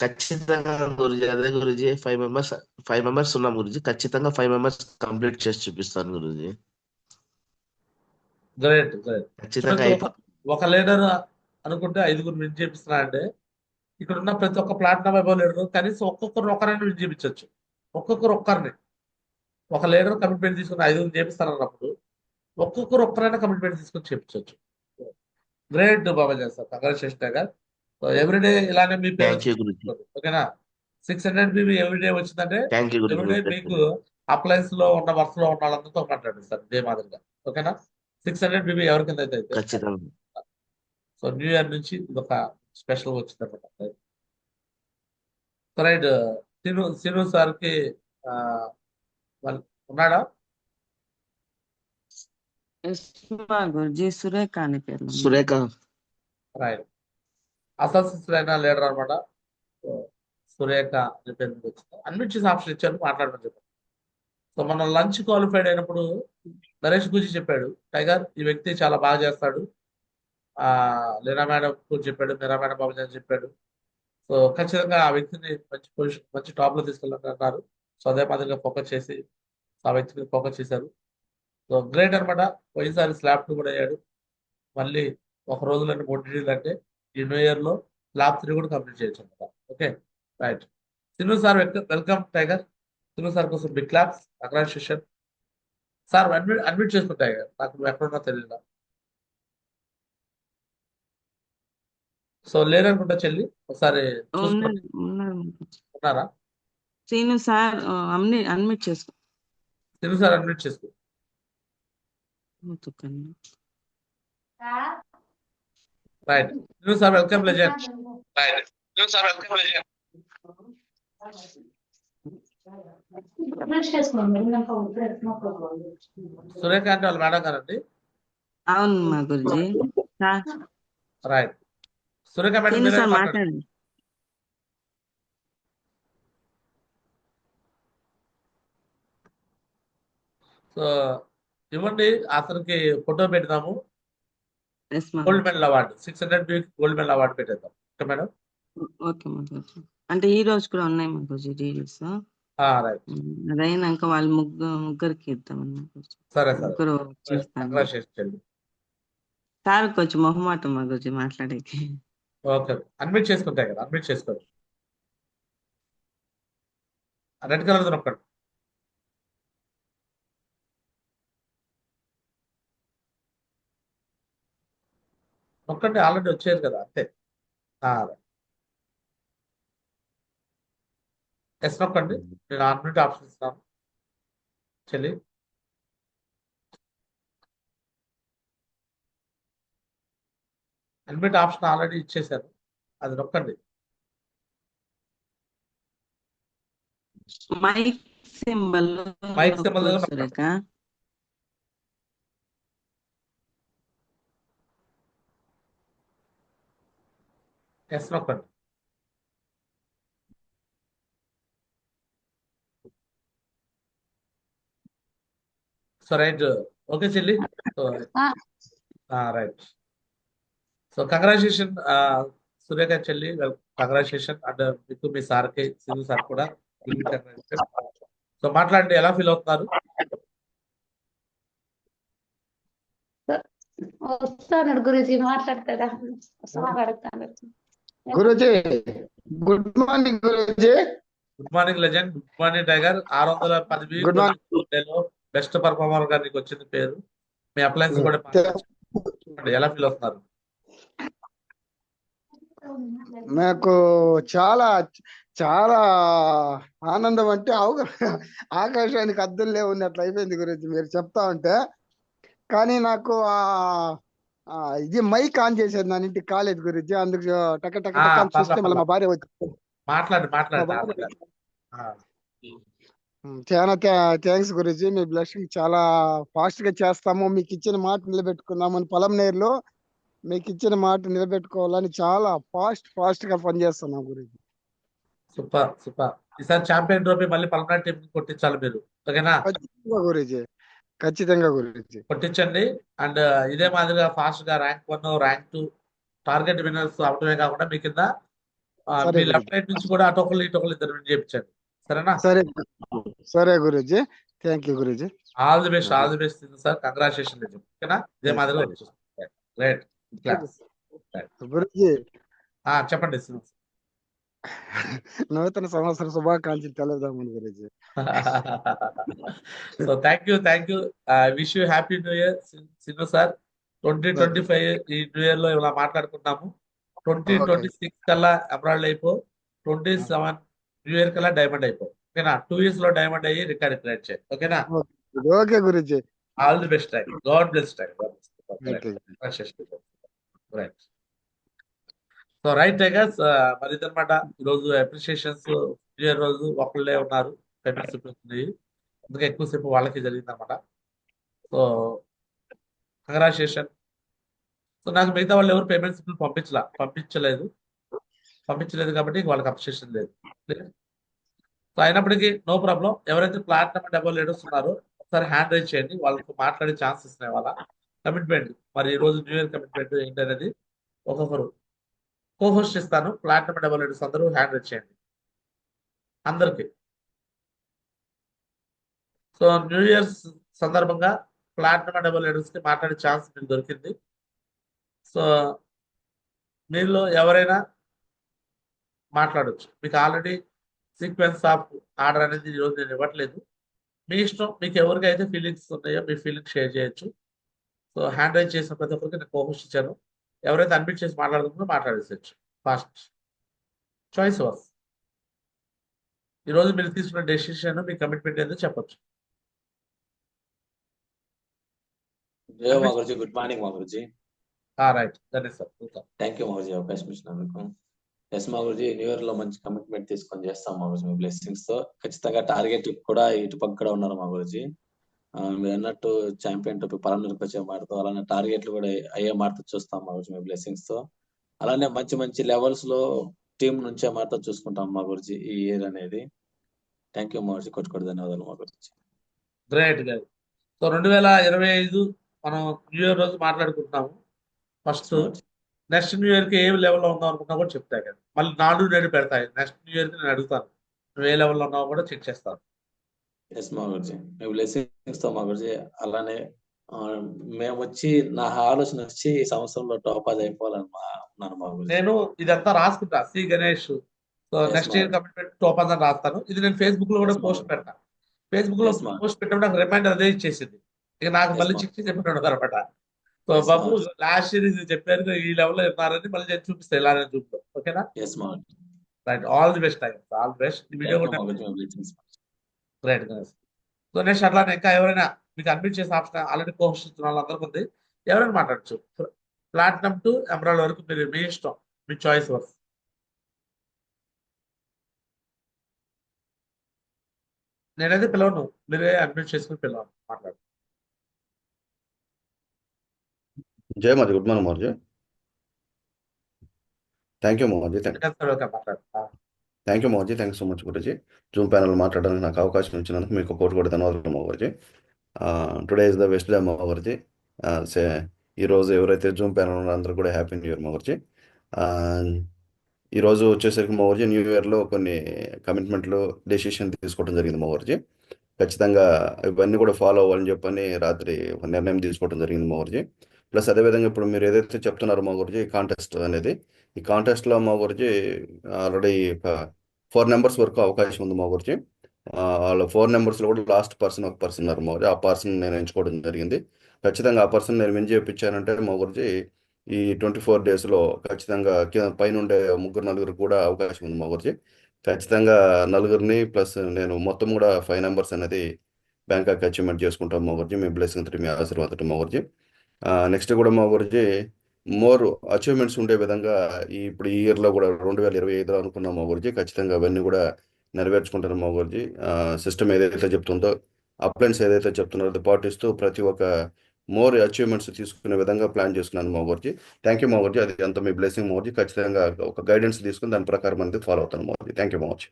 ఖచ్చితంగా గురుజీ, అదే గురుజీ. 5 మెంబర్స్ ఉన్నాం గురుజీ. ఖచ్చితంగా 5 మెంబర్స్ కంప్లీట్ చేసి చూపిస్తాను గురుజీ. Great great. ఖచ్చితంగా ఒక లీడర్ అనుకుంటే 5గురు విన్ చేపిస్తున్నా అంటే ఇక్కడ ఉన్న ప్రతి ఒక్క ప్లాటినం అబౌవ్ లీడర్ కనీసం ఒకరైనా విన్ చేయించవచ్చు. ఒక్కరిని ఒక లీడర్ కమిట్మెంట్ తీసుకుని 5గురు చేపిస్తానన్నప్పుడు ఒక్కరైనా కమిట్మెంట్ తీసుకొని చేయించవచ్చు. గ్రేట్ బాబాజీ సార్, కంగ్రాచులేషన్ గారు. ఎవ్రీడే ఇలానే మీ పేరు. ఓకేనా. 600 బీబీ ఎవ్రీడే వచ్చిందంటే ఎవ్రీడే మీకు అప్లయన్స్ లో ఉన్న వర్క్ లో ఉన్న వాళ్ళందరితో మాట్లాడండి సార్ ఇదే మాదిరిగా. ఓకేనా. 600 బీబీ ఎవరి కింద అయితే. సో న్యూ ఇయర్ నుంచి ఇది ఒక స్పెషల్ వచ్చింది అనమాట. సో రైట్, శ్రీను సార్కి ఉన్నాడా? ఎస్ మా గురుజీ, సురేఖ అనే పేర్లు ఉన్నాయి. సురేఖ రైట్, అసోసియేషన్ అయిన లీడర్ అనమాట. సురేఖ అని పేరు మీద వచ్చింది. అన్మిట్ చేసి ఆప్షన్ ఇచ్చారు, మాట్లాడమని చెప్పారు. సో మనం లంచ్ క్వాలిఫైడ్ అయినప్పుడు నరేష్ గురించి చెప్పాడు, టైగర్ ఈ వ్యక్తి చాలా బాగా చేస్తాడు. లీనా మేడం గురించి చెప్పాడు, మీరా మేడం బాబు అని చెప్పాడు. సో ఖచ్చితంగా ఆ వ్యక్తిని మంచి పొజిషన్, మంచి టాప్ లో తీసుకెళ్ళాలన్నారు. సో అదే మాదిరిగా ఫోకస్ చేసి ఆ వ్యక్తి మీద ఫోకస్ చేశారు. సో గ్రేట్ అనమాట. పోయినసారి స్లాబ్ 2 కూడా అయ్యాడు. మళ్ళీ ఒక రోజులోనే 3 డిగ్రీలు అంటే ఈ న్యూ ఇయర్ లో స్లాబ్ 3 కూడా కంప్లీట్ చేయొచ్చు అనమాట. Okay right. Sinu sir welcome tiger. Sinu sir కోసం big claps, congratulation sir. Admit చేసుకుంటా టైగర్, నాకు నువ్వు ఎక్కడున్నా తెలియదు. సో లేరనుకుంటా చెల్లి, ఒకసారి చూసుకోండి. ఉన్నారు ఉన్నారా? శ్రీను సార్ అన్మిట్ చేసుకో. సిను సార్ అడ్మిట్ చేసుకో. Right. Sinu sir welcome legend. Surekha అంటే వాళ్ళు మేడం గారండి. అవును మా గురుజీ. రైట్. సురేఖ మేడం శ్రీను మీరే సార్ మాట్లాడండి. మాట్లాడండి. సో ఇవ్వండి, అతనికి ఫోటో పెడదాము. ఎస్ మా gold medal award 600 gold medal award పెట్టేద్దాం. Okay madam. ఓకే మా గురుజీ. అంటే ఈ రోజు కూడా ఉన్నాయి మా గురుజీ డీటెయిల్స్. రైట్, అదైనాక వాళ్ళు ముగ్గురికి ఇద్దామని సరే సరే. ముగ్గురు చూస్తాను. కంగ్రాచులేషన్. సార్ కొంచెం మొహమాటం మా గురుజీ మాట్లాడేకి. ఓకే, అడ్మిట్ చేసుకుంటాయి కదా, అడ్మిట్ చేసుకోండి. రెడ్ కలర్ నొక్కండి. నొక్కండి, ఆల్రెడీ వచ్చేది కదా, అంతే. ఎస్ నొక్కండి. నేను అడ్మిట్ ఆప్షన్ ఇస్తాను చెల్లి. అడ్మిట్ ఆప్షన్ ఆల్రెడీ ఇచ్చేసాను, అది నొక్కండి. Mic symbol Surekha. ఎస్ నొక్కండి. సో రైట్, ఓకే చెల్లి. So right. So congratulation Surekha చెల్లి, కంగ్రాచులేషన్. అండ్ మీకు మీ సార్కి, సిను సార్ కూడా. సో మాట్లాడండి, ఎలా ఫీల్ అవుతున్నారు? వస్తాడు గురుజీ, మాట్లాడతాడా? మాట్లాడతాడు Guruji. Good morning Guruji. Good morning legend, good morning tiger. 610 good morning. Best performer గా నీకు వచ్చింది పేరు. మీ అప్లయన్స్ కూడా చూడండి, ఎలా ఫీల్ అవుతున్నారు? నాకు చాలా చాలా ఆనందం, అంటే ఆకాశానికి అద్దులే ఉన్నట్లు అయిపోయింది గురించి మీరు చెప్తా ఉంటే. కానీ నాకు ఇది మైక్ ఆన్ చేసేది నా ఇంటికి కాలేదు గురించి, అందుకు టక టక టక అని చూస్తే మళ్ళీ మా భార్య వచ్చి మాట్లాడి. చాలా థ్యాంక్స్ గురుజీ. మీ బ్లెస్సింగ్ చాలా ఫాస్ట్ గా చేస్తాము, మీకు ఇచ్చిన మాట నిలబెట్టుకున్నామని పొలంనేరులో మీకు ఇచ్చిన మాట నిలబెట్టుకోవాలని చాలా ఫాస్ట్ గా పనిచేస్తున్నాం గురుజీ. Super super. ఈసారి ఛాంపియన్ ట్రోఫీ మళ్ళీ పల్నాడు టీం కొట్టించాలి మీరు, ఓకేనా? గురుజీ ఖచ్చితంగా గురుజీ కొట్టించండి. అండ్ ఇదే మాదిరిగా ఫాస్ట్ గా ర్యాంక్ 1, ర్యాంక్ 2 టార్గెట్ విన్నర్స్ అవటమే కాకుండా మీ కింద మీ లెఫ్ట్ రైట్ నుంచి కూడా అటొకళ్ళు ఇటొకళ్ళు ఇద్దరు విన్ చేయించండి, సరేనా? సరే Guruji. Thank you Guruji. All the best sir. Congratulation, ఓకేనా? ఇదే మాదిరిగా గ్రేట్. గురుజీ చెప్పండి. నూతన సంవత్సర శుభాకాంక్షలు తెలుద్దామని Guruji. So thank you. Wish you happy new year Sinu sir. 2025 ఈ న్యూ ఇయర్ లో ఇలా మాట్లాడుకున్నాము. 2026 కల్లా ఎమరాల్డ్ అయిపో, 27 న్యూ ఇయర్ కల్లా డైమండ్ అయిపో, ఓకేనా? 2 years లో డైమండ్ అయ్యి రికార్డ్ క్రియేట్ చేయి, ఓకేనా? Okay Guruji. All the best time. God bless time. Right. So right tigers, మరి ఇదనమాట ఈరోజు అప్రిషియేషన్స్. న్యూ ఇయర్ రోజు ఒకళ్ళే ఉన్నారు పేమెంట్స్ ఉన్నాయి, అందుకే ఎక్కువసేపు వాళ్ళకి జరిగింది అనమాట. So congratulation. సో నాకు మిగతా వాళ్ళు ఎవరు పేమెంట్స్ పంపించలేదు కాబట్టి వాళ్ళకి అప్రిషియేషన్ లేదు. సో అయినప్పటికీ నో ప్రాబ్లం. ఎవరైతే ప్లాటినం డబుల్ లీడర్స్ ఉన్నారో ఒకసారి హ్యాండ్ రైజ్ చేయండి, వాళ్ళకి మాట్లాడే ఛాన్సెస్ ఉన్నాయి. వాళ్ళ కమిట్మెంట్, మరి ఈ రోజు న్యూ ఇయర్ కమిట్మెంట్ ఏంటనేది ఒక్కొక్కరు కోహోస్ట్ ఇస్తాను. ప్లాటినం డబుల్ లీడర్స్ అందరూ హ్యాండ్ రైజ్ చేయండి అందరికి. సో న్యూ ఇయర్స్ సందర్భంగా ప్లాటినం డబుల్ లీడర్స్ కి మాట్లాడే ఛాన్స్ మీకు దొరికింది. సో మీలో ఎవరైనా మాట్లాడొచ్చు. మీకు ఆల్రెడీ సీక్వెన్స్ ఆఫ్ ఆర్డర్ అనేది ఈరోజు నేను ఇవ్వట్లేదు, మీ ఇష్టం. మీకు ఎవరికైతే ఫీలింగ్స్ ఉన్నాయో మీ ఫీలింగ్స్ షేర్ చేయొచ్చు. సో హ్యాండ్ రైజ్ చేసిన ప్రతి ఒక్కరికి నేను కోహోస్ట్ ఇచ్చాను. ఎవరైతే అడ్మిట్ చేసి మాట్లాడుతుందో మాట్లాడేసేయచ్చు. Fast choice verse. ఈరోజు మీరు తీసుకున్న డెసిషన్ మీ కమిట్మెంట్ ఏదో చెప్పొచ్చు. జయ మాగురుజీ, గుడ్ మార్నింగ్ మాగురుజీ. రైట్, దాన్ని సార్. థ్యాంక్ యూ మాగురుజీ అవకాశం ఇచ్చినందుకు. ఎస్ మాగురుజీ, న్యూ ఇయర్ లో మంచి కమిట్మెంట్ తీసుకొని చేస్తాం మాగురుజీ మీ బ్లెస్సింగ్స్ తో. ఖచ్చితంగా టార్గెట్ కూడా ఇటుపక్క కూడా ఉన్నారు మాగురుజీ. మీరు అన్నట్టు ఛాంపియన్ టోపీ పరందరికి వచ్చే మాటతో అలానే టార్గెట్లు కూడా అయ్యే మాటతో చూస్తాం మాగురుజీ మీ బ్లెస్సింగ్స్ తో. అలానే మంచి మంచి లెవెల్స్ లో టీం నుంచే మాటతో చూసుకుంటాం మాగురుజీ ఈ ఇయర్ అనేది. థ్యాంక్ యూ మాగురుజీ, కొట్టుకోటి ధన్యవాదాలు మాగురుజీ. గ్రేట్ గారు. సో 2025 మనం న్యూ ఇయర్ రోజు మాట్లాడుకుంటున్నాము. ఫస్ట్ నెక్స్ట్ న్యూ ఇయర్ కి ఏ లెవెల్లో ఉన్నావు అనుకున్నా కూడా చెప్తా కదా. మళ్ళీ 4-7 పెడతాయి. నెక్స్ట్ న్యూ ఇయర్ కి నేను అడుగుతాను, నువ్వు ఏ లెవెల్లో ఉన్నావు కూడా చెక్ చేస్తాను. ఎస్ మాగురుజీ, మీ బ్లెస్సింగ్స్ తో మాగురుజీ. అలానే మేము వచ్చి నా ఆలోచన వచ్చి ఈ సంవత్సరంలో టాప్ అది అయిపోవాలని ఉన్నాను మాగురుజీ. నేను ఇదంతా రాసుకుంటా, C Ganesh. So Yes, next year ma'am. Commitment top అని రాస్తాను. ఇది నేను ఫేస్బుక్ లో కూడా Yes, పోస్ట్ ma'am. పెడతా. ఫేస్బుక్ లో Yes, ma'am. పోస్ట్ పెట్టినప్పుడు నాకు రిమైండర్ అదే ఇచ్చేసింది. ఇక నాకు Yes, మళ్ళీ ma'am. చెక్ చేసి చెప్పినాడు అనమాట. సో Yes, బాబు ma'am. లాస్ట్ ఇయర్ ఇది చెప్పారు, ఈ లెవెల్లో ఉన్నారని మళ్ళీ నేను చూపిస్తాను ఇలా నేను చూపుతాను. ఓకేనా? Yes, ma'am. Right, all the best. All the best. ఈ వీడియో Thank you కూడా మాగురుజీ, మీ బ్లెస్సింగ్స్. రైట్. సో నెక్స్ట్ అట్లానే ఇంకా ఎవరైనా మీకు అడ్మిట్ చేసిన ఆప్షన్ ఆల్రెడీ కోహోస్ట్ ఇస్తున్న వాళ్ళందరికీ ఉంది. ఎవరైనా మాట్లాడచ్చు. ప్లాటినం టు ఎమరాల్డ్ వరకు మీరు మీ ఇష్టం, మీ చాయిస్ వర్స్. నేనైతే పిలవను, మీరే అడ్మిట్ చేసుకుని పిలవను, మాట్లాడు. జయ మాది, గుడ్ మార్నింగ్ మారుజీ. థ్యాంక్ యూ మారుజీ. మాట్లాడు. థ్యాంక్ యూ మారుజీ. Thank you so much Guruji. Zoom panel మాట్లాడడానికి నాకు అవకాశం ఇచ్చినందుకు మీకు కోటి కోటి ధన్యవాదాలు మాగురుజీ. Today is the best day మాగురుజీ. ఈరోజు ఎవరైతే జూమ్ ప్యానల్ ఉన్నారో అందరూ కూడా హ్యాపీ న్యూ ఇయర్ మాగురుజీ. ఈరోజు వచ్చేసరికి మాగురుజీ న్యూ ఇయర్లో కొన్ని కమిట్మెంట్లు డెసిషన్ తీసుకోవడం జరిగింది మాగురుజీ. ఖచ్చితంగా ఇవన్నీ కూడా ఫాలో అవ్వాలని చెప్పని రాత్రి ఒక నిర్ణయం తీసుకోవడం జరిగింది మాగురుజీ. ప్లస్ అదేవిధంగా ఇప్పుడు మీరు ఏదైతే చెప్తున్నారో మాగురుజీ కాంటెస్ట్ అనేది, ఈ కాంటెస్ట్లో మాగురుజీ ఆల్రెడీ 4 నెంబర్స్ వరకు అవకాశం ఉంది మాగురుజీ. వాళ్ళ 4 నెంబర్స్లో కూడా లాస్ట్ పర్సన్ ఒక పర్సన్ ఉన్నారు మాగురుజీ. ఆ పర్సన్ నేను ఎంచుకోవడం జరిగింది. ఖచ్చితంగా ఆ పర్సన్ నేను విన్ చేయించానంటే మాగురుజీ ఈ 24 డేస్లో ఖచ్చితంగా పైన ఉండే 3-4 కూడా అవకాశం ఉంది మాగురుజీ. ఖచ్చితంగా 4 ప్లస్ నేను మొత్తం కూడా 5 నెంబర్స్ అనేది బ్యాంకాక్ అచీవ్మెంట్ చేసుకుంటాం మాగురుజీ. మీ బ్లెస్సింగ్ తోటి, మీ ఆశీర్వాదం మాగురుజీ. నెక్స్ట్ కూడా మాగురుజీ మోర్ అచీవ్మెంట్స్ ఉండే విధంగా ఇప్పుడు ఈ ఇయర్లో కూడా 2025లో అనుకున్నాం మాగురుజీ. ఖచ్చితంగా అవన్నీ కూడా నెరవేర్చుకుంటాను మాగురుజీ. సిస్టమ్ ఏదైతే చెప్తుందో, అప్లైన్స్ ఏదైతే చెప్తున్నారో అది పాటిస్తూ ప్రతి ఒక్క మోర్ అచీవ్మెంట్స్ తీసుకునే విధంగా ప్లాన్ చేసుకున్నాను మాగురుజీ. Thank you మాగురుజీ. అది అంత మీ బ్లెస్సింగ్ మాగురుజీ. ఖచ్చితంగా ఒక గైడెన్స్ తీసుకుని దాని ప్రకారం అనేది ఫాలో అవుతాను మాగురుజీ. థ్యాంక్ యూ మాగురుజీ.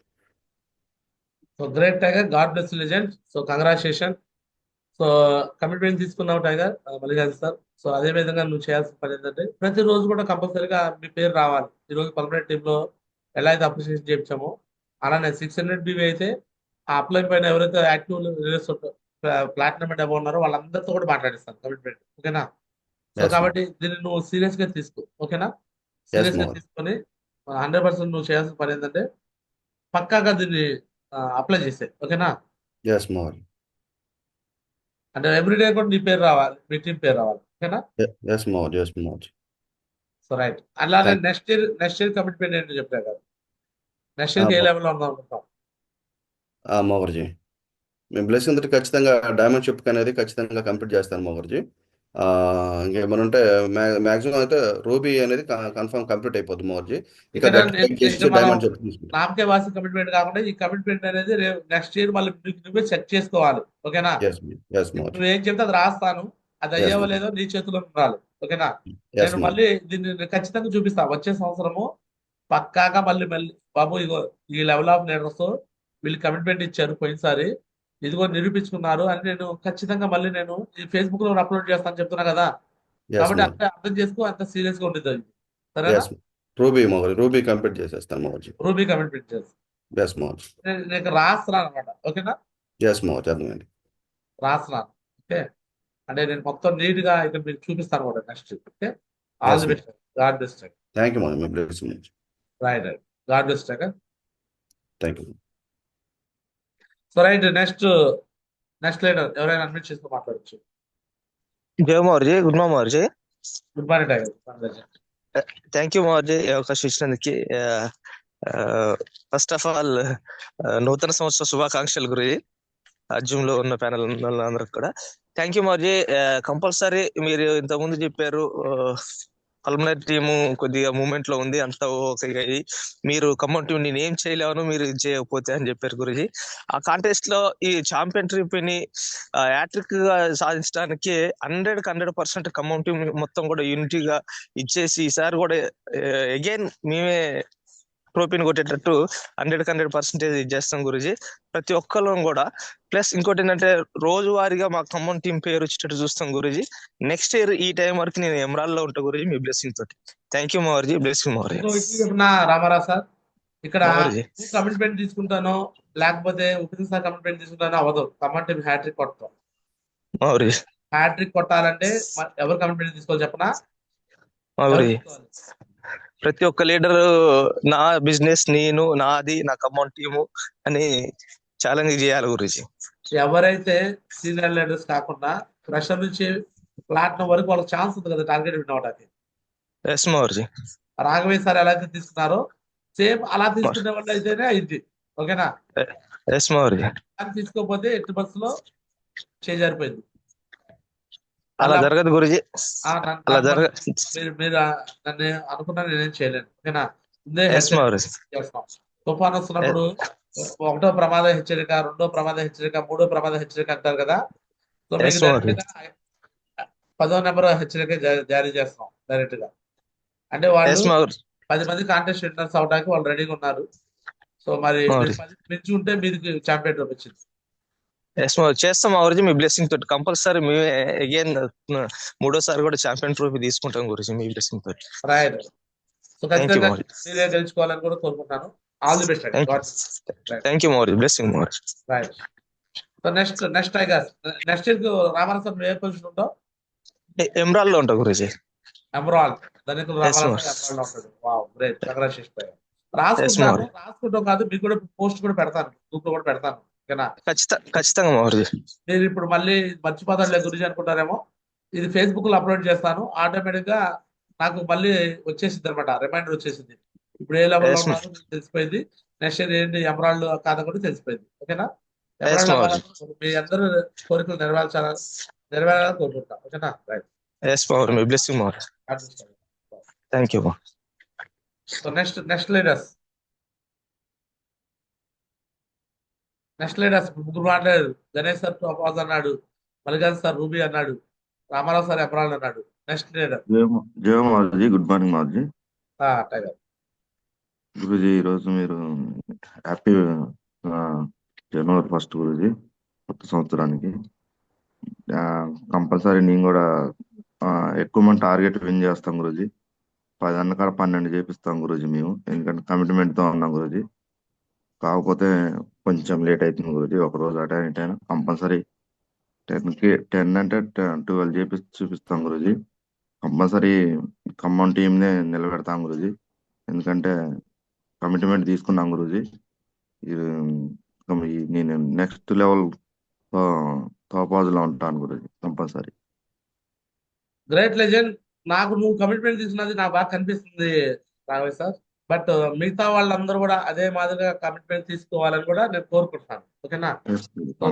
So great tiger, god bless legend. So congratulation. So commitment తీసుకున్నావు టైగర్, మల్లికార్జున సార్. సో అదే విధంగా నువ్వు చేయాల్సిన పని ఏంటంటే ప్రతిరోజు కూడా కంపల్సరీగా మీ పేరు రావాలి. ఈరోజు పర్మనెంట్ టీంలో ఎలా అయితే అప్రిషియేషన్ చేయించామో అలానే 600 BV అయితే ఆ అప్లై పైన ఎవరైతే active release platinum and above ఉన్నారో వాళ్ళందరితో కూడా మాట్లాడిస్తాను కమిట్మెంట్. ఓకేనా? సో Yes, కాబట్టి దీన్ని నువ్వు సీరియస్ గా తీసుకో. ఓకేనా? సీరియస్ గా ma'am. తీసుకొని 100% నువ్వు చేయాల్సిన పని ఏంటంటే పక్కాగా దీన్ని అప్లై చేసే. ఓకేనా? ఎస్ మాగురుజీ. అంటే ఎవ్రీడే కూడా నీ పేరు రావాలి, మీ టీం పేరు రావాలి. ఓకేనా? ఎస్ మాగురుజీ. ఎస్ మాగురుజీ. So right. అలానే Thank- నెక్స్ట్ ఇయర్ కమిట్మెంట్ ఏంటో చెప్పా కదా. నెక్స్ట్ ఇయర్ ఏ లెవెల్లో ఉందాం అనుకుంటాం? మాగురుజీ మీ బ్లెస్సింగ్ తోటి ఖచ్చితంగా డైమండ్ షిప్ అనేది ఖచ్చితంగా కంప్లీట్ చేస్తాను మాగురుజీ. ఇంకేమైనా ఉంటే మ్యాక్సిమం అయితే రూబీ అనేది కన్ఫర్మ్ కంప్లీట్ అయిపోద్ది మోర్జీ. ఇక ఇక్కడ గట్టి ఇక చేసి మనం డైమండ్ చెప్పి తీసుకుంటాం. నామకే వాసి కమిట్మెంట్ కాకుండా ఈ కమిట్మెంట్ అనేది నెక్స్ట్ ఇయర్ మళ్ళీ నువ్వే చెక్ చేసుకోవాలి. ఓకేనా? ఎస్ ఇప్పుడు మోర్జీ. నువ్వేం చెప్తే అది రాస్తాను, అది ఎస్ అయ్యేవో మోర్జీ. లేదో నీ చేతిలో ఉండాలి. ఓకేనా? ఎస్ నేను మోర్జీ. మళ్ళీ దీన్ని ఖచ్చితంగా చూపిస్తా వచ్చే సంవత్సరము పక్కాగా. మళ్ళీ మళ్ళీ బాబు ఇగో ఈ లెవెల్ ఆఫ్ లీడర్స్ వీళ్ళు కమిట్మెంట్ ఇచ్చారు పోయినసారి, ఇదిగో నిరూపించుకున్నారు అని నేను ఖచ్చితంగా మళ్ళీ నేను ఈ ఫేస్బుక్ లో అప్లోడ్ చేస్తాను చెప్తున్నా కదా. ఎస్ కాబట్టి మోర్జీ. అంత అర్థం చేసుకో, అంత సీరియస్ గా ఉండేది అది. సరేనా? ఎస్ రూబీ కంప్లీట్ చేసేస్తాను మోర్జీ. రూబీ కమిట్మెంట్ చేసి ఎస్ మోర్జీ. నీకు రాస్తున్నాను అనమాట. ఓకేనా? ఎస్ మోర్జీ, అర్థమైంది. రాస్తున్నాను. ఓకే, అంటే నేను మొత్తం నీట్ గా ఇక్కడ మీకు చూపిస్తాను కూడా next. Okay, all yes the మోర్జీ. Best. God best. Thank you మోర్జీ. మీ బ్లెస్సింగ్ మోర్జీ. Right. God best. Thank you. So right, next leader ఎవరైనా అడ్మిట్ చేసుకుని మాట్లాడచ్చు. జయ మౌర్జీ, గుడ్ మార్నింగ్ మౌర్జీ. Good morning tiger. Thank you మౌర్జీ ఈ అవకాశం ఇచ్చినందుకు. ఫస్ట్ ఆఫ్ ఆల్ నూతన సంవత్సర శుభాకాంక్షలు గురించి జూమ్ లో ఉన్న ప్యానల్ అందరికి కూడా థ్యాంక్ యూ మౌర్జీ. కంపల్సరీ మీరు ఇంతకుముందు చెప్పారు పల్మనరీ టీము కొద్దిగా మూమెంట్ లో ఉంది, అంతా ఓకే. మీరు ఖమ్మం టీం నేను ఏం చేయలేను మీరు ఇది చేయకపోతే అని చెప్పారు గురించి. ఆ కాంటెస్ట్ లో ఈ ఛాంపియన్ ట్రోఫీని హ్యాట్రిక్ గా సాధించడానికి 100% ఖమ్మం టీం మొత్తం కూడా యూనిటీగా ఇచ్చేసి ఈసారి కూడా అగైన్ మేమే ట్రోఫీని కొట్టేటట్టు 100% ఇచ్చేస్తాం గురుజీ, ప్రతి ఒక్కళ్ళం కూడా. ప్లస్ ఇంకోటి ఏంటంటే రోజువారీగా మా ఖమ్మం టీం పేరు వచ్చేటట్టు చూస్తాం గురుజీ. నెక్స్ట్ ఇయర్ ఈ టైం వరకు నేను ఎమరాల్ లో ఉంటా గురుజీ, మీ బ్లెస్సింగ్ తోటి. థ్యాంక్ యూ మౌర్జీ, బ్లెస్సింగ్ మౌర్జీ. రామారావు సార్, ఇక్కడ మౌర్జీ కమిట్మెంట్ తీసుకుంటాను లేకపోతే ఉపయోగిస్తా కమిట్మెంట్ తీసుకుంటాను అవ్వదు. ఖమ్మం టీం హ్యాట్రిక్ కొడతాం. మౌర్జీ హ్యాట్రిక్ కొట్టాలంటే ఎవరు కమిట్మెంట్ తీసుకోవాలి చెప్పనా? మౌర్జీ ప్రతి ఒక్క లీడర్ నా బిజినెస్ నేను నాది నా ఖమ్మం టీము అని ఛాలెంజ్ చేయాలి గురుజీ. ఎవరైతే సీనియర్ లీడర్స్ కాకుండా ఫ్రెషర్ నుంచి ప్లాటినం వరకు వాళ్ళకి ఛాన్స్ ఉంది కదా టార్గెట్ విన్ అవడానికి. ఎస్ మౌర్జీ. రాఘవేష్ సార్ ఎలా అయితే తీసుకున్నారో సేమ్ అలా తీసుకునే వాళ్ళు అయితేనే అయింది. ఓకేనా? ఎస్ మౌర్జీ. అని తీసుకోకపోతే ఎట్టి బస్సులో చేజారిపోయింది. అలా జరగదు గురుజీ, అలా జరగదు. మీరు నన్ను అనుకున్నా నేనేం చేయలేను. ఓకేనా? ఎస్ మౌర్జీ. చేస్తాం. తుఫాన్ వస్తున్నప్పుడు 1వ ప్రమాద హెచ్చరిక, 2వ ప్రమాద హెచ్చరిక, 3వ ప్రమాద హెచ్చరిక అంటారు కదా. సో మీకు డైరెక్ట్ గా 10వ నెంబర్ హెచ్చరిక జారీ చేస్తాం డైరెక్ట్ గా. అంటే వాళ్ళు 10 మంది కాంటెస్ట్ విన్నర్స్ అవడానికి వాళ్ళు రెడీగా ఉన్నారు. సో మరి 10 మించి ఉంటే మీది ఛాంపియన్ ట్రోఫీ వచ్చింది. చేస్తాం మౌర్జీ, మీ బ్లెస్సింగ్ తోటి కంపల్సరీ మేమే అగైన్ 3వ సారి కూడా ఛాంపియన్ ట్రోఫీ తీసుకుంటాం గురించి మీ బ్లెస్సింగ్ తోటి. రైట్. సో ఖచ్చితంగా మీరే గెలుచుకోవాలని కూడా కోరుకుంటున్నాను. All the best. Thank you మౌర్జీ, బ్లెస్సింగ్ మౌర్జీ. Right. So next tiger next year Ramarao sir ఏ పొజిషన్ ఉంటావు? ఎమరాల్ లో ఉంటా గురుజీ. ఎమరాల్ ధనికులు రామారావు సార్ ఎమరాల్ లో ఉంటాడు. Wow, great, congratulations. రాసుకుంటాం కాదు, మీకు కూడా పోస్ట్ కూడా పెడతాను, గ్రూప్ లో కూడా పెడతాను. ఓకేనా? ఖచ్చితంగా మౌర్జీ. మీరు ఇప్పుడు మళ్ళీ మర్చిపోతారులే గురించి అనుకుంటారేమో, ఇది ఫేస్బుక్ లో అప్లోడ్ చేస్తాను. ఆటోమేటిక్ గా నాకు మళ్ళీ వచ్చేసింది అనమాట, రిమైండర్ వచ్చేసింది. ఇప్పుడు ఏ లెవెల్ లో ఉన్నారో తెలిసిపోయింది. నెక్స్ట్ ఇయర్ ఏంటి ఎమరాల్డ్ కాదా కూడా తెలిసిపోయింది. ఓకేనా? మీ అందరూ కోరికలు నెరవేరాలని కోరుకుంటా. ఓకేనా? రైట్. మీ బ్లెస్సింగ్ మౌర్జీ. Thank you. So next leaders ముగ్గురు మాట్లాడారు. గణేష్ సార్ టాపాజ్ అన్నాడు, మల్లికార్జున సార్ రూబీ అన్నాడు, రామారావు సార్ ఎమరాల్డ్ అన్నాడు. నెక్స్ట్ లీడర్ జయ మాజీ. గుడ్ మార్నింగ్ మాజీ. టైగర్ గురుజీ, ఈరోజు మీరు హ్యాపీ జనవరి 1 గురుజీ, కొత్త సంవత్సరానికి. కంపల్సరీ నేను కూడా ఎక్కువ మంది టార్గెట్ విన్ చేస్తాం గురుజీ. 10 అన్న కాడ 12 చేపిస్తాం గురుజీ మేము, ఎందుకంటే కమిట్మెంట్ తో ఉన్నాం గురుజీ. కాకపోతే కొంచెం లేట్ అవుతుంది గురుజీ, ఒక రోజు అటైనా ఇటైనా. కంపల్సరీ 10 అంటే 12 చూపిస్తాం గురుజీ. కంపల్సరీ ఖమ్మం టీంనే నిలబెడతాం గురుజీ, ఎందుకంటే కమిట్మెంట్ తీసుకున్నాం గురుజీ. నేను నెక్స్ట్ లెవెల్ టాపాజ్లో ఉంటాను గురుజీ కంపల్సరీ. Great legend. నాకు నువ్వు కమిట్మెంట్ తీసుకున్నది నాకు బాగా కనిపిస్తుంది రాఘవేష్ సార్. బట్ మిగతా వాళ్ళందరూ కూడా అదే మాదిరిగా కమిట్మెంట్ తీసుకోవాలని కూడా నేను కోరుకుంటున్నాను. ఓకేనా?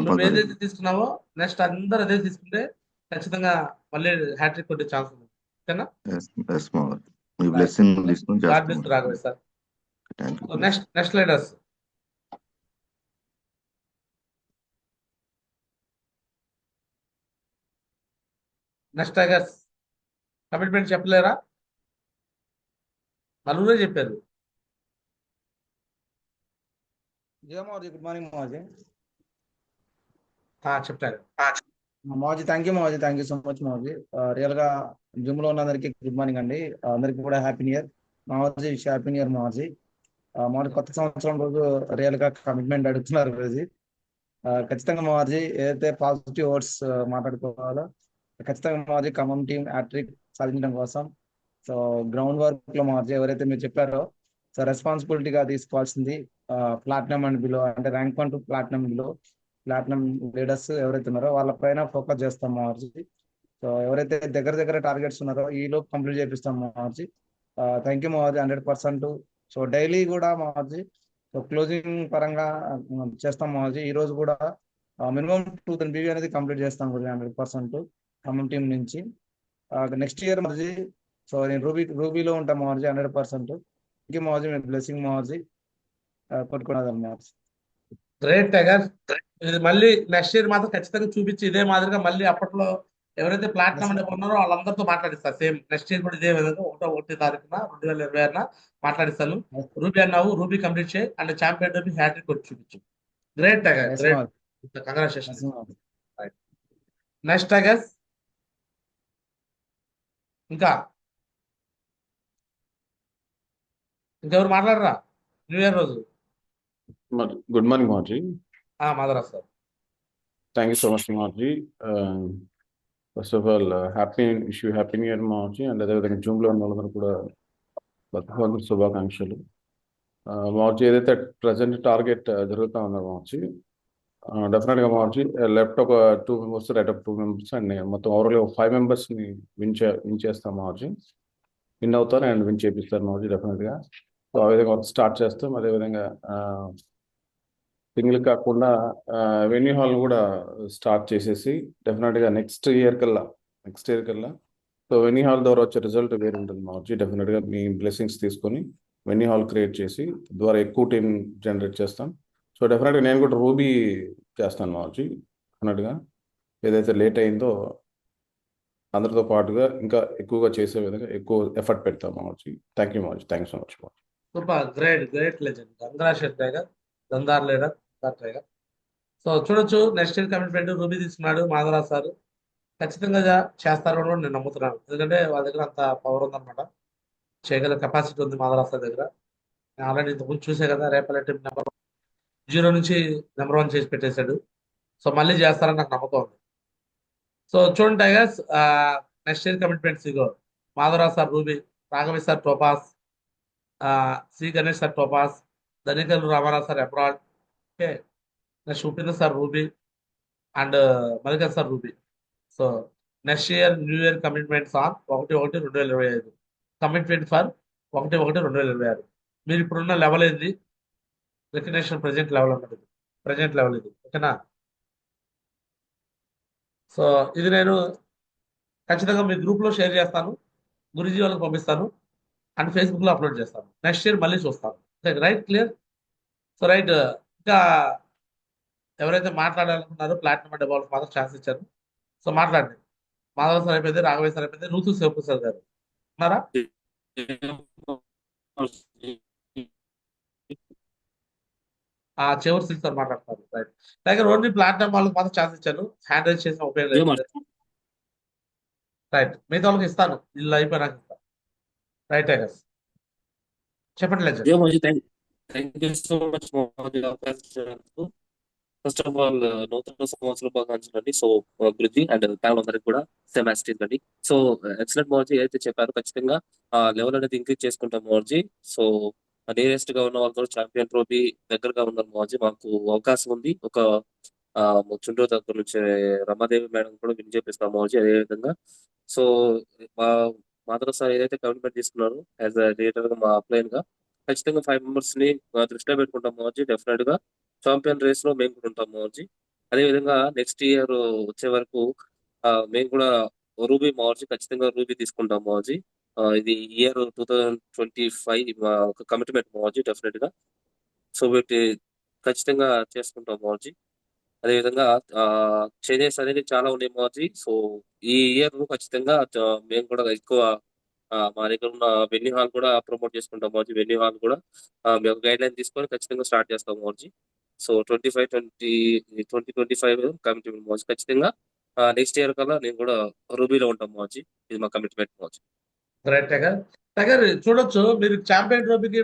నువ్వు ఏదైతే తీసుకున్నావో నెక్స్ట్ అందరూ అదే తీసుకుంటే ఖచ్చితంగా మళ్ళీ హ్యాట్రిక్ కొట్టే ఛాన్స్ ఉంది. ఓకేనా? ఎస్ మాగురుజీ, మీ రైట్. బ్లెస్సింగ్ తీసుకొని గాడ్ చేస్తాం bless Raghavesh sir. Thank you. Next leaders. Next tigers commitment చెప్పలేరా? నలుగురే చెప్పారు. మావజీ గుడ్ మార్నింగ్ మావజీ. చెప్తారు మావజీ థ్యాంక్ యూ సో మచ్ మావజీ. రియల్ గా జిమ్ లో ఉన్న అందరికి గుడ్ మార్నింగ్ అండి. అందరికి కూడా హ్యాపీ న్యూ ఇయర్ మావజీ. హ్యాపీ న్యూ ఇయర్ మావజీ. మావజీ కొత్త సంవత్సరం రోజు రియల్ గా కమిట్మెంట్ అడుగుతున్నారు రోజు. ఖచ్చితంగా మావజీ ఏదైతే పాజిటివ్ వర్డ్స్ మాట్లాడుకోవాలో ఖచ్చితంగా మావజీ ఖమ్మం టీం హ్యాట్రిక్ సాధించడం కోసం సో గ్రౌండ్ వర్క్ లో మావజీ ఎవరైతే మీరు చెప్పారో సో రెస్పాన్సిబిలిటీగా తీసుకోవాల్సింది ప్లాటినం అండ్ బిలో, అంటే rank 1 to platinum below platinum leaders ఎవరైతే ఉన్నారో వాళ్ళపైన ఫోకస్ చేస్తాం మార్చి. సో ఎవరైతే దగ్గర టార్గెట్స్ ఉన్నారో ఈ లోపు కంప్లీట్ చేపిస్తాం మార్చి. థ్యాంక్ యూ మార్చి 100%. సో డైలీ కూడా మార్చి సో క్లోజింగ్ పరంగా చేస్తాం మార్చి. ఈ రోజు కూడా మినిమం 2000 BV అనేది కంప్లీట్ చేస్తాం 100% ఖమ్మం టీం నుంచి. నెక్స్ట్ ఇయర్ మార్చి సో నేను రూబీలో ఉంటాం మార్చి 100%. థ్యాంక్ యూ మార్చి, మీ బ్లెస్సింగ్ మార్చి. కొట్టుకున్నది మార్చి. Great tiger. ఇది మళ్ళీ నెక్స్ట్ ఇయర్ మాత్రం ఖచ్చితంగా చూపించి ఇదే మాదిరిగా మళ్ళీ అప్పట్లో ఎవరైతే ప్లాటినం అనేది ఉన్నారో వాళ్ళందరితో మాట్లాడిస్తారు. సేమ్ నెక్స్ట్ ఇయర్ కూడా ఇదే విధంగా 1వ తారీఖున 2026 మాట్లాడిస్తాను. రూబీ అన్నావు, రూబీ కంప్లీట్ చేయి అండ్ ఛాంపియన్ రూబీ హ్యాట్రిక్ కొట్టి చూపించు. Great tiger, great. Congratulations. Next tigers ఇంకెవరు మాట్లాడరా న్యూ ఇయర్ రోజు? గుడ్ మార్నింగ్ మాజీ. Madhavara sir. Thank you so much మాజీ. First of all happy new year మాజీ. అండ్ అదేవిధంగా జూమ్లో ఉన్న వాళ్ళందరూ కూడా బతుకమ్మ శుభాకాంక్షలు. మాజీ ఏదైతే ప్రజెంట్ టార్గెట్ జరుగుతూ ఉందో మాజీ డెఫినెట్గా మాజీ లెఫ్ట్ ఒక 2 members, రైట్ ఒక 2 members అండ్ మొత్తం ఓవరాల్ 5 members-ని విన్ చేస్తాం మాజీ. విన్ అవుతారు అండ్ విన్ చేపిస్తారు మాజీ డెఫినెట్గా. సో ఆ విధంగా స్టార్ట్ చేస్తాం. అదేవిధంగా సింగిల్ కాకుండా వెన్యూ హాల్ కూడా స్టార్ట్ చేసేసి డెఫినెట్గా నెక్స్ట్ ఇయర్ కల్లా సో వెన్యూ హాల్ ద్వారా వచ్చే రిజల్ట్ వేరు ఉంటుంది మాజీ. డెఫినెట్గా మీ బ్లెస్సింగ్స్ తీసుకొని వెన్యూ హాల్ క్రియేట్ చేసి ద్వారా ఎక్కువ టీం జనరేట్ చేస్తాం. సో డెఫినెట్గా నేను కూడా రూబీ చేస్తాను మాజీ. డెఫినెట్గా ఏదైతే లేట్ అయిందో అందరితో పాటుగా ఇంకా ఎక్కువగా చేసే విధంగా ఎక్కువ ఎఫర్ట్ పెడతాం మాజీ. థ్యాంక్ యూ మాజీ. థ్యాంక్ యూ సో మచ్ మాజీ. Super, great legend. Congratulation tiger, దందార్ లీడర్ టైగర్. సో చూడొచ్చు నెక్స్ట్ ఇయర్ కమిట్మెంట్ రూబీ తీసుకున్నాడు మాధవరాజ్ సార్. ఖచ్చితంగా చేస్తారు అని నేను నమ్ముతున్నాను. ఎందుకంటే వాళ్ళ దగ్గర అంత పవర్ ఉందన్నమాట, చేయగల కెపాసిటీ ఉంది మాధవరాజ్ సార్ దగ్గర. నేను ఆల్రెడీ ఇంతకుముందు చూసే కదా, రేపల్లె టీం నెంబర్ 0 నుంచి నెంబర్ 1 చేసి పెట్టేశాడు. సో మళ్ళీ చేస్తారని నాకు నమ్మకం ఉంది. సో చూడండి టైగర్స్, నెక్స్ట్ ఇయర్ కమిట్మెంట్స్ ఇగో Madhavaraj sir ruby, Raghavesh sir topaz, C Ganesh sir topaz, Dhanikal Ramarao sir abroad, okay. Next Upendra sir ruby and Mallikar sir ruby. So next year new year commitments on 1/1/2025. Commitment for 1/1/2026. మీరు ఇప్పుడున్న level ఏంది? Recognition present level అన్నది, present level ఇది, ఓకేనా? So ఇది నేను ఖచ్చితంగా మీ గ్రూప్లో షేర్ చేస్తాను, గురుజీ వాళ్ళకి పంపిస్తాను అండ్ ఫేస్బుక్లో అప్లోడ్ చేస్తాను. నెక్స్ట్ ఇయర్ మళ్ళీ చూస్తాను. Right, clear? సో రైట్, ఇంకా ఎవరైతే మాట్లాడాలనుకున్నారో ప్లాటినం అంటే వాళ్ళకి మాత్రం ఛాన్స్ ఇచ్చారు. సో మాట్లాడండి. మాధవ సార్ అయిపోయింది, రాఘవేష్ సార్ అయిపోయింది, రూతు శివప్రసాద్ గారు ఉన్నారా? చివరి సింగ్ సార్ మాట్లాడతారు. రైట్ టైగర్, ఓన్లీ ప్లాటినం వాళ్ళకి మాత్రం ఛాన్స్ ఇచ్చాను. హ్యాండ్ రైజ్ చేసిన ఉపయోగం లేదు. రైట్, మిగతా వాళ్ళకి ఇస్తాను, ఇల్లు అయిపోయినాక ఇస్తాను. రైట్ టైగర్స్, చెప్పండి legend. Thank you so much first of all నూతన సంవత్సర శుభాకాంక్షలు అండి. సో గురుజీ అండ్ ప్యానల్ అందరికి కూడా సేమ్ యాస్టీస్ అండి. సో ఎక్సలెంట్ మోర్జీ ఏదైతే చెప్పారో ఖచ్చితంగా లెవెల్ అనేది ఇంక్రీజ్ చేసుకుంటాం మోర్జీ. సో నియరెస్ట్ గా ఉన్న వాళ్ళు ఛాంపియన్ ట్రోఫీ దగ్గరగా ఉన్నారు మోర్జీ. మాకు అవకాశం ఉంది, ఒక చుండూరు దగ్గర నుంచి రమాదేవి మేడం కూడా విన్ చేపిస్తాం మోర్జీ. అదేవిధంగా సో మా మాధవ్ సార్ ఏదైతే కమిట్మెంట్ తీసుకున్నారో యాజ్ అ లీడర్ గా మా అప్లైన్ గా ఖచ్చితంగా 5 members ని దృష్టిలో పెట్టుకుంటాం మోర్జీ. డెఫినెట్ గా ఛాంపియన్ రేస్ లో మేము కూడా ఉంటాం మోర్జీ. అదేవిధంగా నెక్స్ట్ ఇయర్ వచ్చే వరకు మేము కూడా రూబీ మార్చి ఖచ్చితంగా రూబీ తీసుకుంటాం మార్చి. ఇది ఇయర్ 2025 ఒక కమిట్మెంట్ మార్చి డెఫినెట్ గా. సో వీటి ఖచ్చితంగా చేసుకుంటాం మార్చి. అదేవిధంగా చేంజెస్ అనేది చాలా ఉన్నాయి మార్చి. సో ఈ ఇయర్ ఖచ్చితంగా మేము కూడా ఎక్కువ మా దగ్గర ఉన్న వెన్యూ హాల్ కూడా ప్రమోట్ చేసుకుంటాం మార్చి. వెన్యూ హాల్ కూడా మేము గైడ్ లైన్ తీసుకొని ఖచ్చితంగా స్టార్ట్ చేస్తాం మార్చి. సో 2025 కమిట్మెంట్ మార్చి ఖచ్చితంగా. నెక్స్ట్ ఇయర్ కల్లా నేను కూడా రూబీలో ఉంటాం మార్చి. ఇది మా కమిట్మెంట్ మార్చి. Right tiger. టైగర్ చూడొచ్చు, మీరు ఛాంపియన్ ట్రోఫీకి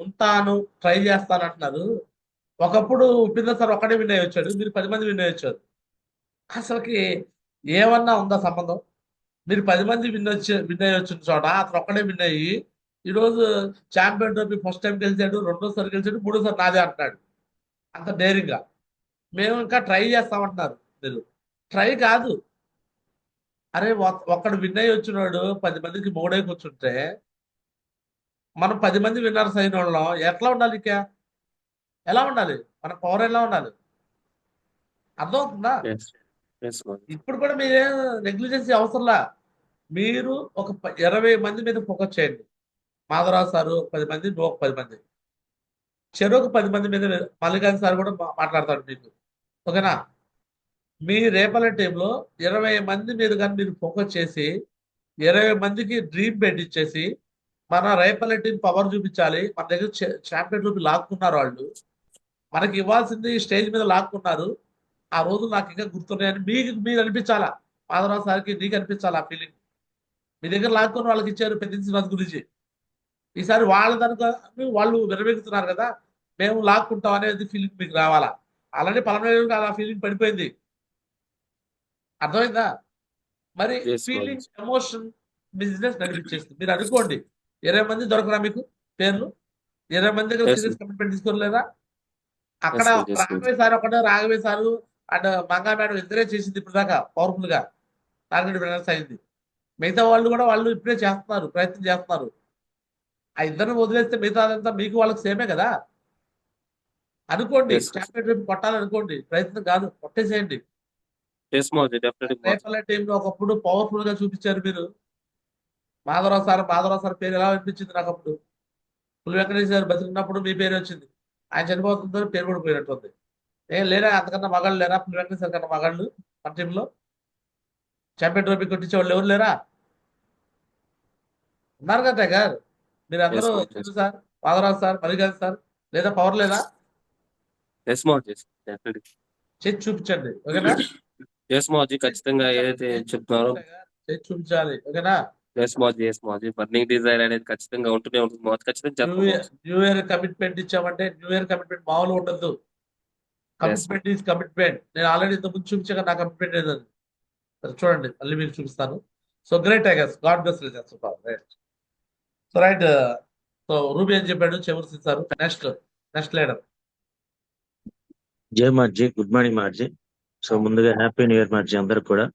ఉంటాను, ట్రై చేస్తాను అంటున్నారు. ఒకప్పుడు ఉపేంద్ర సార్ ఒక్కడే విన్ అయ్యి వచ్చాడు, మీరు 10 మంది విన్ అయ్యి వచ్చారు. అసలుకి ఏమన్నా ఉందా సంబంధం? మీరు 10 మంది విన్ అయ్యి వచ్చిన చోట అతను ఒక్కడే విన్ అయ్యి ఈరోజు ఛాంపియన్ ట్రోఫీ ఫస్ట్ టైం గెలిచాడు, రెండోసారి గెలిచాడు, మూడోసారి నాదే అంటున్నాడు. అంత డేరింగ్గా మేము ఇంకా ట్రై చేస్తామంటున్నారు. మీరు ట్రై కాదు. అరే ఒక్కడు విన్ అయ్యి వచ్చినాడు 10 మందికి మూడే కూర్చుంటే మనం 10 మంది విన్నర్స్ అయిన వాళ్ళం ఎట్లా ఉండాలి? ఇక ఎలా ఉండాలి? మన పవర్ ఎలా ఉండాలి? అర్థమవుతుందా? ఇప్పుడు కూడా మీరేం నెగ్లిజెన్సీ అవసరంలా. మీరు ఒక 20 మంది మీద ఫోకస్ చేయండి. మాధవరావు సారు 10 మంది, నువ్వు ఒక 10 మంది, చెరువుకు 10 మంది మీద మల్లికార్జున సార్ కూడా మాట్లాడతాడు మీకు. ఓకేనా? మీ రేపల్ల టీంలో 20 మంది మీద కానీ మీరు ఫోకస్ చేసి 20 మందికి డ్రీమ్ బెట్ ఇచ్చేసి మన రేపల్ల టీం పవర్ చూపించాలి. మన దగ్గర ఛాంపియన్ ట్రోఫీ లాక్కున్నారు వాళ్ళు. మనకి ఇవ్వాల్సింది స్టేజ్ మీద లాక్కున్నారు. ఆ రోజు నాకు ఇంకా గుర్తున్నాయని మీరు అనిపించాలా. మాధవరావు సార్కి నీకు అనిపించాలా ఆ ఫీలింగ్. మీ దగ్గర లాక్కుని వాళ్ళకి ఇచ్చారు పెద్ద శ్రీనివాస్ గురించి. ఈసారి వాళ్ళ దానిక వాళ్ళు విరవేగుతున్నారు కదా, మేము లాక్కుంటాం అనేది ఫీలింగ్ మీకు రావాలా. అలానే పలమనేరు ఆ ఫీలింగ్ పడిపోయింది. అర్థమైందా? మరి ఫీలింగ్, ఎమోషన్ బిజినెస్ నడిపించేస్తుంది. మీరు అనుకోండి 20 మంది దొరకరా మీకు పేర్లు? 20 మంది దగ్గర సీరియస్ కమిట్మెంట్ తీసుకోలేదా? అక్కడ రాఘవే సార్ ఒకటే, రాఘవే సారు అండ్ మంగా మేడం ఇద్దరే చేసింది ఇప్పుడు దాకా పవర్ఫుల్ గా టార్గెట్ విన్నర్స్ అయింది. మిగతా వాళ్ళు కూడా వాళ్ళు ఇప్పుడే చేస్తున్నారు, ప్రయత్నం చేస్తున్నారు. ఆ ఇద్దరిని వదిలేస్తే మిగతాదంతా మీకు వాళ్ళకి సేమే కదా. అనుకోండి ఛాంపియన్ ట్రోఫీ కొట్టాలనుకోండి, ప్రయత్నం కాదు, కొట్టేసేయండి. రేపల్ల టీంలో ఒకప్పుడు పవర్ఫుల్ గా చూపించారు మీరు. మాధవరావు సార్ పేరు ఎలా అనిపించింది నాకు అప్పుడు. పులి వెంకటేశ్వర గారు బతికినప్పుడు మీ పేరు వచ్చింది, ఆయన చనిపోతుందో పేరు కూడా పోయినట్టుంది. ఏం లేరా అంతకన్నా మగాళ్ళు లేరా? పులి వెంకటేశ్వర కన్నా మగాళ్ళు మన టీంలో ఛాంపియన్ ట్రోఫీ కొట్టించే వాళ్ళు ఎవరు లేరా? ఉన్నారు కదా టైగర్. మీరు అందరూ Chandru sir, Madhavarao sir, Mallikarjuna sir, లేదా పవర్ లేదా? చేసి చూపించండి. ఓకేనా? ఖచ్చితంగా ఏదైతే చెప్తున్నారో చేసి చూపించాలి. ఓకేనా? బర్నింగ్ డిజైర్ అనేది ఖచ్చితంగా ఉంటూనే ఉంటుంది. ఖచ్చితంగా న్యూ ఇయర్ కమిట్మెంట్ ఇచ్చామంటే న్యూ ఇయర్ కమిట్మెంట్ మామూలు ఉండదు. Commitment is commitment. నేను ఆల్రెడీ ఇంత ముందు చూపించాక నా కమిట్మెంట్ ఏదని చూడండి, మళ్ళీ మీకు చూపిస్తాను. So great tigers, god bless right. So right. So ruby అని చెప్పాడు, చెవులు సిస్తారు. Next leader. జై మార్జీ, గుడ్ మార్నింగ్ మార్జీ. సో ముందుగా హ్యాపీ న్యూ ఇయర్ మార్జీ అందరికి కూడా.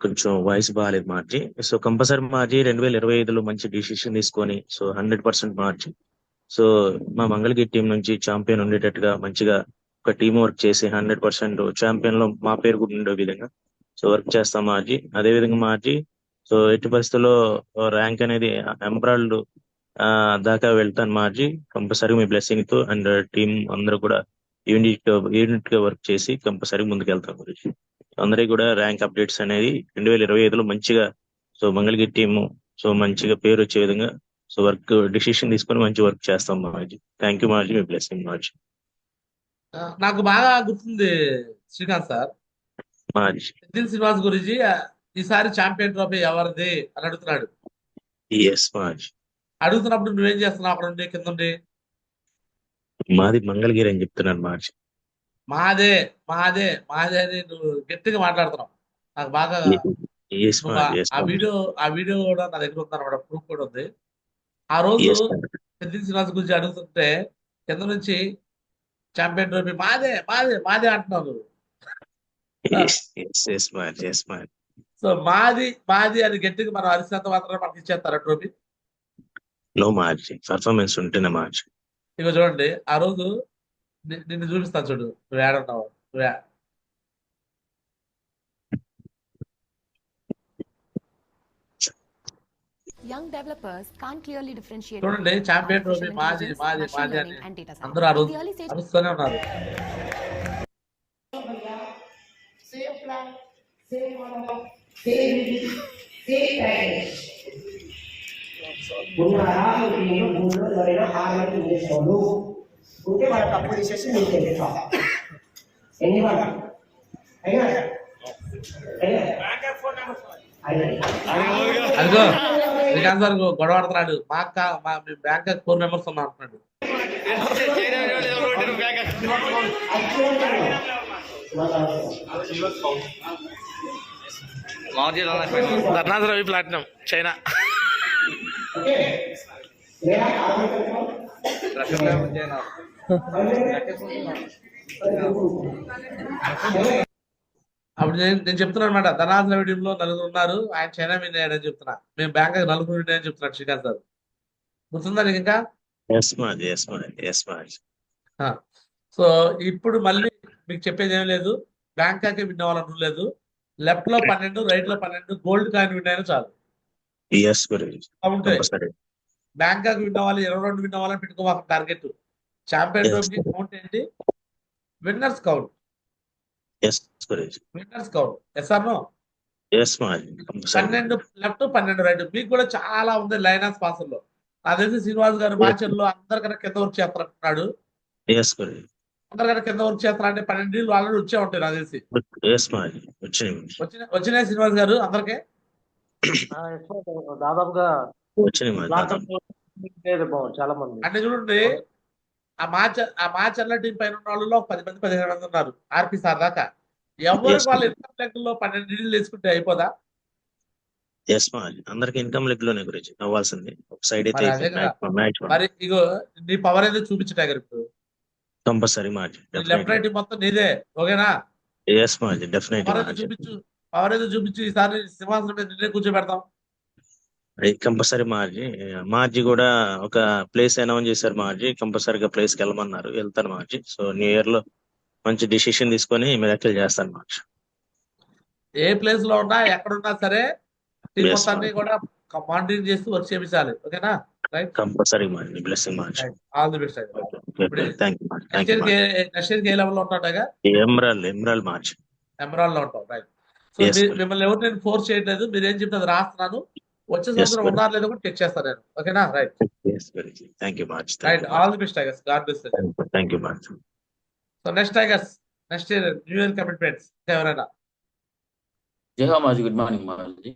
కొంచెం వాయిస్ బాగాలేదు మార్జీ. సో కంపల్సరీ మార్జీ 2025లో మంచి డిసిషన్ తీసుకొని సో 100% మార్జీ. సో మా మంగళగిరి టీం నుంచి ఛాంపియన్ ఉండేటట్టుగా మంచిగా ఒక టీం వర్క్ చేసి 100% ఛాంపియన్ లో మా పేరు కూడా ఉండే విధంగా సో వర్క్ చేస్తాం మార్జీ. అదేవిధంగా మార్జీ సో ఎట్టి పరిస్థితుల్లో ర్యాంక్ అనేది ఎంబ్రాయిడ్ దాకా వెళ్తాను మార్జీ. కంపల్సరీ మీ బ్లెస్సింగ్ తో అండ్ టీం అందరూ కూడా యూనిట్ గా వర్క్ చేసి కంపల్సరీ ముందుకు వెళ్తాం గురించి. అందరికీ కూడా ర్యాంక్ అప్డేట్స్ అనేది 2025లో మంచిగా సో మంగళగిరి టీము సో మంచిగా పేరు వచ్చే విధంగా సో వర్క్ డిసిషన్ తీసుకొని మంచి వర్క్ చేస్తాం మార్జీ. థ్యాంక్ యూ మార్జీ, మీ బ్లెస్సింగ్ మార్జీ. నాకు బాగా గుర్తుంది శ్రీకాంత్ సార్, పెద్దిల్ శ్రీనివాస్ గురించి ఈసారి ఛాంపియన్ ట్రోఫీ ఎవరిది అని అడుగుతున్నాడు. అడుగుతున్నప్పుడు నువ్వేం చేస్తున్నావు అక్కడ ఉండి కింద ఉండి? మాది మంగళగిరి అని చెప్తున్నాను మార్జీ. మాదే మాదే మాదే అని నువ్వు గట్టిగా మాట్లాడుతున్నావు. నాకు బాగా ఆ వీడియో కూడా నా దగ్గర ఉందన్నమాట, ప్రూఫ్ కూడా ఉంది. ఆ రోజు పెద్దిల్ శ్రీనివాస్ గురించి అడుగుతుంటే కింద నుంచి ఛాంపియన్ ట్రోఫీ మాదే మాదే మాదే అంటున్నావు నువ్వు. సో మాది మాది అని గట్టిగా మనం అరిసినంత మాత్రం మనకి ఇచ్చేస్తారా ట్రోఫీ? నో మార్జీ, పర్ఫార్మెన్స్ ఉంటేనే మార్జీ. ఇక చూడండి, ఆ రోజు నిన్ను చూపిస్తాను చూడు, నువ్వు ఏడున్నావు. Young developers can't clearly differentiate చూడండి between ఛాంపియన్ ట్రోఫీ artificial మాది intelligence, మాది machine మాది learning, అని and data అందరూ ఆ science. In రోజు the early stages, అరుస్తూనే ఉన్నారు. ఉంటే వాళ్ళ తప్పు తీసేసి మీకు తెలియదు ఎన్ని వాళ్ళు అయినా అదిగో శ్రీకాంత్ సార్ గొడవ ఆడుతున్నాడు. మా బ్యాంక్ 4 మెంబర్స్ ఉన్నాం అంటున్నాడు. ధర్నాథ్ రవి ప్లాటినం చైనా. అప్పుడు నేను చెప్తున్నాను అనమాట, ధనాథ్ రవి టీంలో 4 ఉన్నారు, ఆయన చైనా విన్ అయ్యాడని చెప్తున్నా. మేము బ్యాంక్ 4 విన్ అయ్యని చెప్తున్నాడు శ్రీకాంత్ సార్. గుర్తుందా నీకు ఇంకా? సో ఇప్పుడు మళ్ళీ మీకు చెప్పేది ఏం లేదు, బ్యాంకాకే విన్ అవ్వాలని లేదు. లెఫ్ట్ లో 12, రైట్ లో 12 గోల్డ్ కాయిన్ విన్ అయినా చాలు. బ్యాంకాక్ విన్ అవ్వాలి, 22 విన్ అవ్వాలని పెట్టుకోవాలి టార్గెట్. ఛాంపియన్ ట్రోఫీ కౌంట్ ఏంటి? Winners count. Winners count. Yes or no? 12 left 12 right. మీకు కూడా చాలా ఉంది లైన్ ఆఫ్ స్పాన్సర్ లో. నాకు తెలిసి శ్రీనివాస్ గారు మార్చర్లో అందరికన్నా కింద వర్క్ చేస్తారంటున్నాడు. అందరికన్నా కింద వర్క్ చేస్తారా అంటే 12 ఆల్రెడీ వచ్చే ఉంటాయి నాకు తెలిసి. వచ్చినాయి శ్రీనివాస్ గారు అందరికీ దాదాపుగా చాలా మంది అంటే చూడండి. ఆ మాచర్ల టీం పైన ఉన్న వాళ్ళలో 10 మంది 15 మంది ఉన్నారు ఆర్పి సార్ దాకా. ఎవరికి వాళ్ళ ఇన్కమ్ లెక్కల్లో 12 డిగ్రీలు వేసుకుంటే అయిపోదా? అందరికి ఇన్కమ్ లెగ్ లోనే గురించి అవ్వాల్సింది. ఒక సైడ్ అయితే మరి అదే కదా. మరి ఇగో నీ పవర్ ఏదో చూపించు టైగర్. ఇప్పుడు కంపల్సరీ మార్చి లెఫ్ట్ రైట్ మొత్తం నీదే, ఓకేనా? చూపించు, పవర్ ఏదో చూపించు. ఈసారి సింహాసనం మీద నిన్నే కూర్చోబెడతాం. కంపల్సరీ మార్జీ కూడా ఒక ప్లేస్ అనౌన్స్ చేశారు. మార్జీ కంపల్సరీగా ప్లేస్ కి వెళ్ళమన్నారు. వెళ్తాను మార్జీ. సో న్యూ ఇయర్ లో మంచి డిసిషన్ తీసుకొని మిరాకిల్ చేస్తాను మార్జీ. ఏ ప్లేస్ లో ఉన్నా ఎక్కడున్నా సరే టీం మొత్తాన్ని కూడా మానిటరింగ్ చేస్తూ వర్క్ చేయించాలి, ఓకేనా? రైట్, కంపల్సరీ మార్జీ. బ్లెస్సింగ్ మార్జీ. All the best. Next year ఏ లెవెల్ లో ఉంటాగా? ఎమరాల్డ్ మార్జీ. ఎమరాల్డ్ లో ఉంటాం. రైట్. సో మిమ్మల్ని ఎవరు నేను ఫోర్స్ చేయట్లేదు, మీరు ఏం చెప్తే అది రాస్తున్నాను. వచ్చే సంవత్సరం ఉన్నారు లేదో కూడా చెక్ చేస్తాను నేను, ఓకేనా? Right, right. All the best tigers. God bless. So next tigers, next year new year commitments ఎవరైనా? జయహో మాజీ. గుడ్ మార్నింగ్ మాజీ.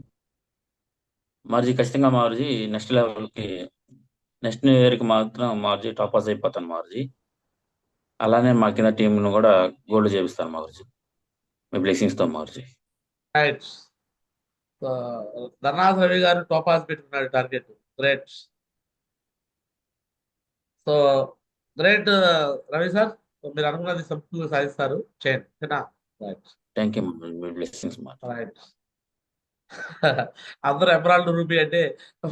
మాజీ ఖచ్చితంగా మాజీ నెక్స్ట్ లెవెల్కి, నెక్స్ట్ న్యూ ఇయర్కి మాత్రం మాజీ టాప్ పాస్ అయిపోతాను మాజీ. అలానే మా కింద టీంను కూడా గోల్డ్ చేపిస్తాను మాజీ, మీ బ్లెస్సింగ్స్ తో మాజీ. రైట్. ధర్నాథ్ రవి గారు టోపాస్ పెట్టుకున్నాడు target. Great. So great Ravi sir, మీరు అనుకున్నది సంపూర్ణంగా సాధిస్తారు. చేయండి, ఓకేనా? Right, thank you. Blessings right. అందరూ ఎమరాల్డ్ రూబీ అంటే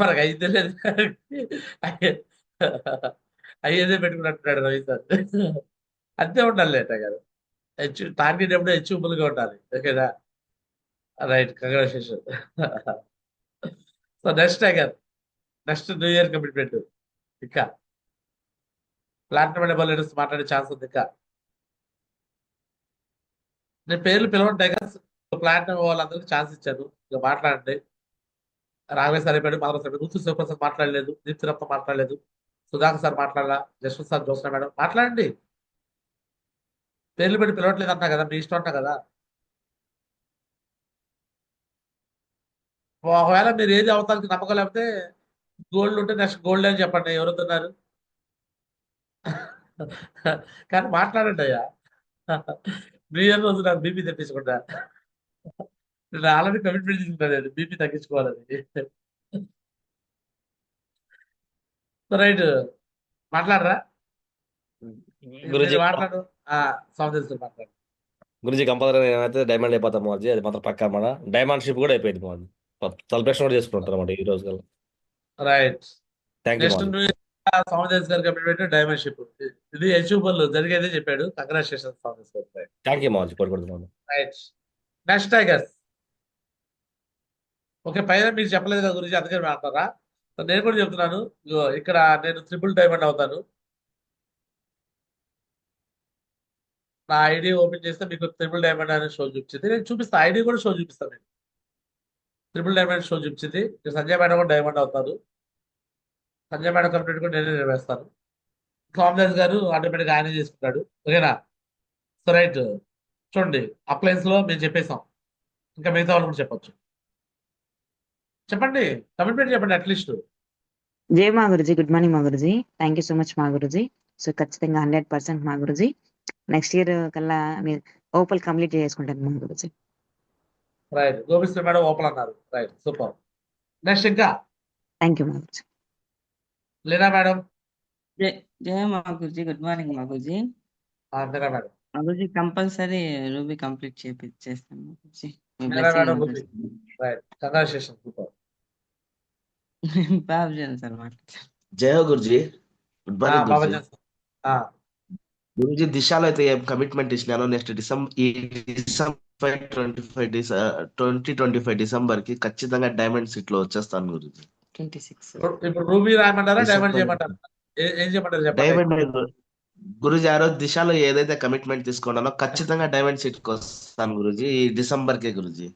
మనకు అయితే లేదు, అయ్యేదే పెట్టుకున్నట్టున్నాడు రవి సార్. అంతే ఉండాలి గారు. టార్గెట్ ఎప్పుడు అచీవబుల్ గా ఉండాలి, ఓకేనా? Right, congratulation. So next tiger, next new year commitment ఇంకా ప్లాటినం డబుల్ లీడర్స్ మాట్లాడే ఛాన్స్ ఉంది. ఇంకా నేను పేర్లు పిలవండి టైగర్స్. ప్లాటినం వాళ్ళందరికీ ఛాన్స్ ఇచ్చాను, ఇక మాట్లాడండి. రాఘవేశ్ సార్ అయిపోయాడు, మాధవ సార్, గుర్తు శివప్రసాద్ మాట్లాడలేదు, దీప్తి రత్న మాట్లాడలేదు, సుధాకర్ సార్ మాట్లాడాలా, జస్వంత్ సార్, జోస్నా మేడం మాట్లాడండి. పేర్లు పెట్టి పిలవట్లేదు అంటా కదా, మీ ఇష్టం అంటా కదా. ఒకవేళ మీరు ఏది అవతానికి నమ్మకం లేకపోతే గోల్డ్ ఉంటే నెక్స్ట్ గోల్డ్ అని చెప్పండి, ఎవరుతున్నారు. కానీ మాట్లాడండి అయ్యా. న్యూ ఇయర్ రోజు నాకు బీపీ తెప్పించకుండా, నేను ఆల్రెడీ కమిట్మెంట్ తీసుకుంటాను బీపీ తగ్గించుకోవాలని. రైట్, మాట్లాడరా మాట్లాడు. మాట్లాడు గురించి కంపల్సరీ ఏమైతే డైమండ్ అయిపోతాం మాజీ, అది మాత్రం పక్కా. మన డైమండ్ షిప్ కూడా అయిపోయింది మాది, సెలబ్రేషన్ కూడా చేసుకుంటారు అన్నమాట ఈ రోజు కల్లా. Right, thank you. సౌందర్య గారు కమిట్మెంట్ డైమండ్ షిప్, ఇది అచీవబుల్ జరిగేదే చెప్పాడు. కంగ్రాచులేషన్ సౌందర్య గారు. థ్యాంక్ యూ మాజీ, కోరుకుంటున్నాను. Right, next tigers. ఓకే, పైన మీరు చెప్పలేదు కదా గురించి, అందుకని మాట్లాడరా? సో నేను కూడా చెప్తున్నాను, ఇగో ఇక్కడ నేను ట్రిపుల్ డైమండ్ అవుతాను. నా ఐడి ఓపెన్ చేస్తే మీకు ట్రిపుల్ డైమండ్ అనే షో చూపించింది. నేను చూపిస్తాను, ఐడి కూడా షో చూపిస్తాను. నేను ట్రిపుల్ డైమండ్ షో చూపించింది. ఇక సంజయ్ మేడం కూడా డైమండ్ అవుతారు. సంజయ్ మేడం కంప్లీట్ కూడా నేనే నిర్వహిస్తాను. రామదాస్ గారు ఆటోమేటిక్గా ఆయనే చేసుకుంటాడు. ఓకేనా? సో రైట్, చూడండి అప్లయన్స్ లో మేము చెప్పేసాం. ఇంకా మిగతా వాళ్ళు కూడా చెప్పొచ్చు. చెప్పండి, కమిట్మెంట్ చెప్పండి అట్లీస్ట్. జై మా గురుజీ, గుడ్ మార్నింగ్ మా Guruji. Thank you so much మా గురుజీ. సో ఖచ్చితంగా 100% మా గురుజీ. నెక్స్ట్ ఇయర్ కల్లా మీరు ఓపల్ కంప్లీట్ చేసుకుంటాను మా గురుజీ. రైట్, గోపిశ్రీ మేడం ఓపెన్ అన్నారు. Right, super. నెక్స్ట్ ఇంకా థ్యాంక్ యూ మా గురుజీ. లీనా మేడం. జయ మా గురుజీ, గుడ్ మార్నింగ్ మా గురుజీ. మీరా మేడం. మా గురుజీ కంపల్సరీ రూబీ కంప్లీట్ చేస్తాను మా గురుజీ. మీ మీరా blessing మేడం ఉంటుంది. Right, congratulation, super. Babujan sir మాట్లాడతారు. జయ గురుజీ, గుడ్ మార్నింగ్ బాబా గురుజీ. చేస్తాం. గురుజీ దిశాలో అయితే ఏం కమిట్మెంట్ ఇచ్చినానో నెక్స్ట్ డిసెంబర్ 2025 డిసెంబర్ కి ఖచ్చితంగా డైమండ్ సీట్ లో వచ్చేస్తాను గురుజీ. 26. ఇప్పుడు రూబీ రాయమంటారా, డైమండ్ డిసెంబర్ చేయమంటారా? ఏం చేయమంటారు చెప్పండి. డైమండ్ గురుజీ ఆ రోజు దిశాలో ఏదైతే కమిట్మెంట్ తీసుకున్నానో ఖచ్చితంగా డైమండ్ సీట్ కి వస్తాను గురుజీ. ఈ డిసెంబర్ కే గురుజీ,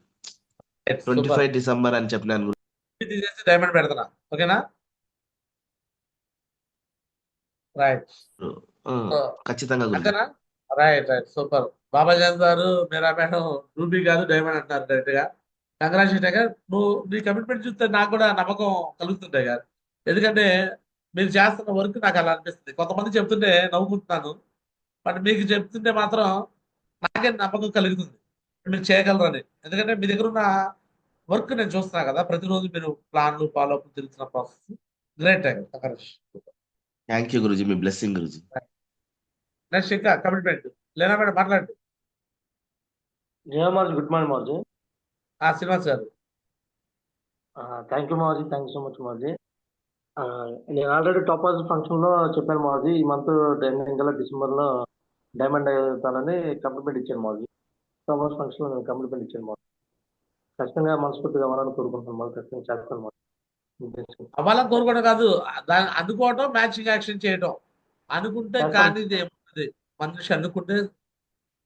25 డిసెంబర్ అని చెప్పినాను గురుజీ. తీసేసి డైమండ్ పెడతానా? ఓకేనా? రైట్, ఖచ్చితంగా గురుజీ. అంతేనా? Right right, super. బాబాజాన్ గారు, మీరా మేడం, రూబీ గారు డైమండ్ అంటున్నారు డైరెక్ట్ గా. కంగ్రాచులేట్ గారు, నువ్వు నీ కమిట్మెంట్ చూస్తే నాకు కూడా నమ్మకం కలుగుతుంటాయి గారు. ఎందుకంటే మీరు చేస్తున్న వర్క్ నాకు అలా అనిపిస్తుంది. కొంతమంది చెప్తుంటే నవ్వుకుంటున్నాను, బట్ మీకు చెప్తుంటే మాత్రం నాకే నమ్మకం కలుగుతుంది మీరు చేయగలరని. ఎందుకంటే మీ దగ్గర ఉన్న వర్క్ నేను చూస్తున్నా కదా, ప్రతిరోజు మీరు ప్లాన్లు ఫాలో అప్ తిరుగుతున్న process great. Thank you Guruji, మీ బ్లెస్సింగ్ గురుజీ. నెక్స్ట్ ఇంకా కమిట్మెంట్ లేనా మేడం, మాట్లాడండి. జయ మార్జీ, గుడ్ మార్నింగ్ మార్జీ. శ్రీనివాస్ గారు. థ్యాంక్ యూ మార్జీ, థ్యాంక్ యూ సో మచ్ మార్జీ. నేను ఆల్రెడీ టాపర్స్ ఫంక్షన్ లో చెప్పాను మార్జీ, ఈ మంత్ ఎండింగ్ డిసెంబర్ లో డైమండ్ అవుతానని కమిట్మెంట్ ఇచ్చాను మార్జీ. టాపర్స్ ఫంక్షన్ లో నేను కమిట్మెంట్ ఇచ్చాను మార్జీ. ఖచ్చితంగా మనస్ఫూర్తిగా అవ్వాలని కోరుకుంటున్నాను మార్జీ. ఖచ్చితంగా చేస్తాను మార్జీ. అవ్వాలని కోరుకోవడం కాదు, దాన్ని అందుకోవటం, మ్యాచింగ్ యాక్షన్ చేయటం. అనుకుంటే కానిది ఏమున్నది, మనిషి అనుకుంటే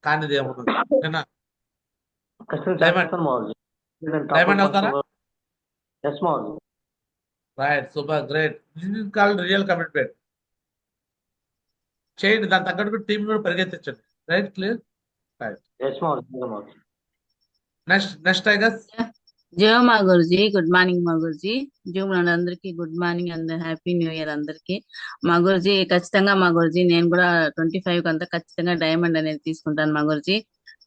కానిది ఏమున్నది. డైమండ్ అవుతారా? ఎస్ మార్జీ. Right, super, great. This is called real commitment. చేయండి, దాని తగ్గట్టు టీం కూడా పరిగెత్తించండి. Right, clear. రైట్, ఎస్ మార్జీ. Next tigers. జయ మా గురుజీ, గుడ్ మార్నింగ్ మా గురుజీ. జూమ్ అందరికి good morning and happy new year అందరికి. మా గురుజీ ఖచ్చితంగా మా గురుజీ నేను కూడా 25 అంతా ఖచ్చితంగా డైమండ్ అనేది తీసుకుంటాను మా గురుజీ.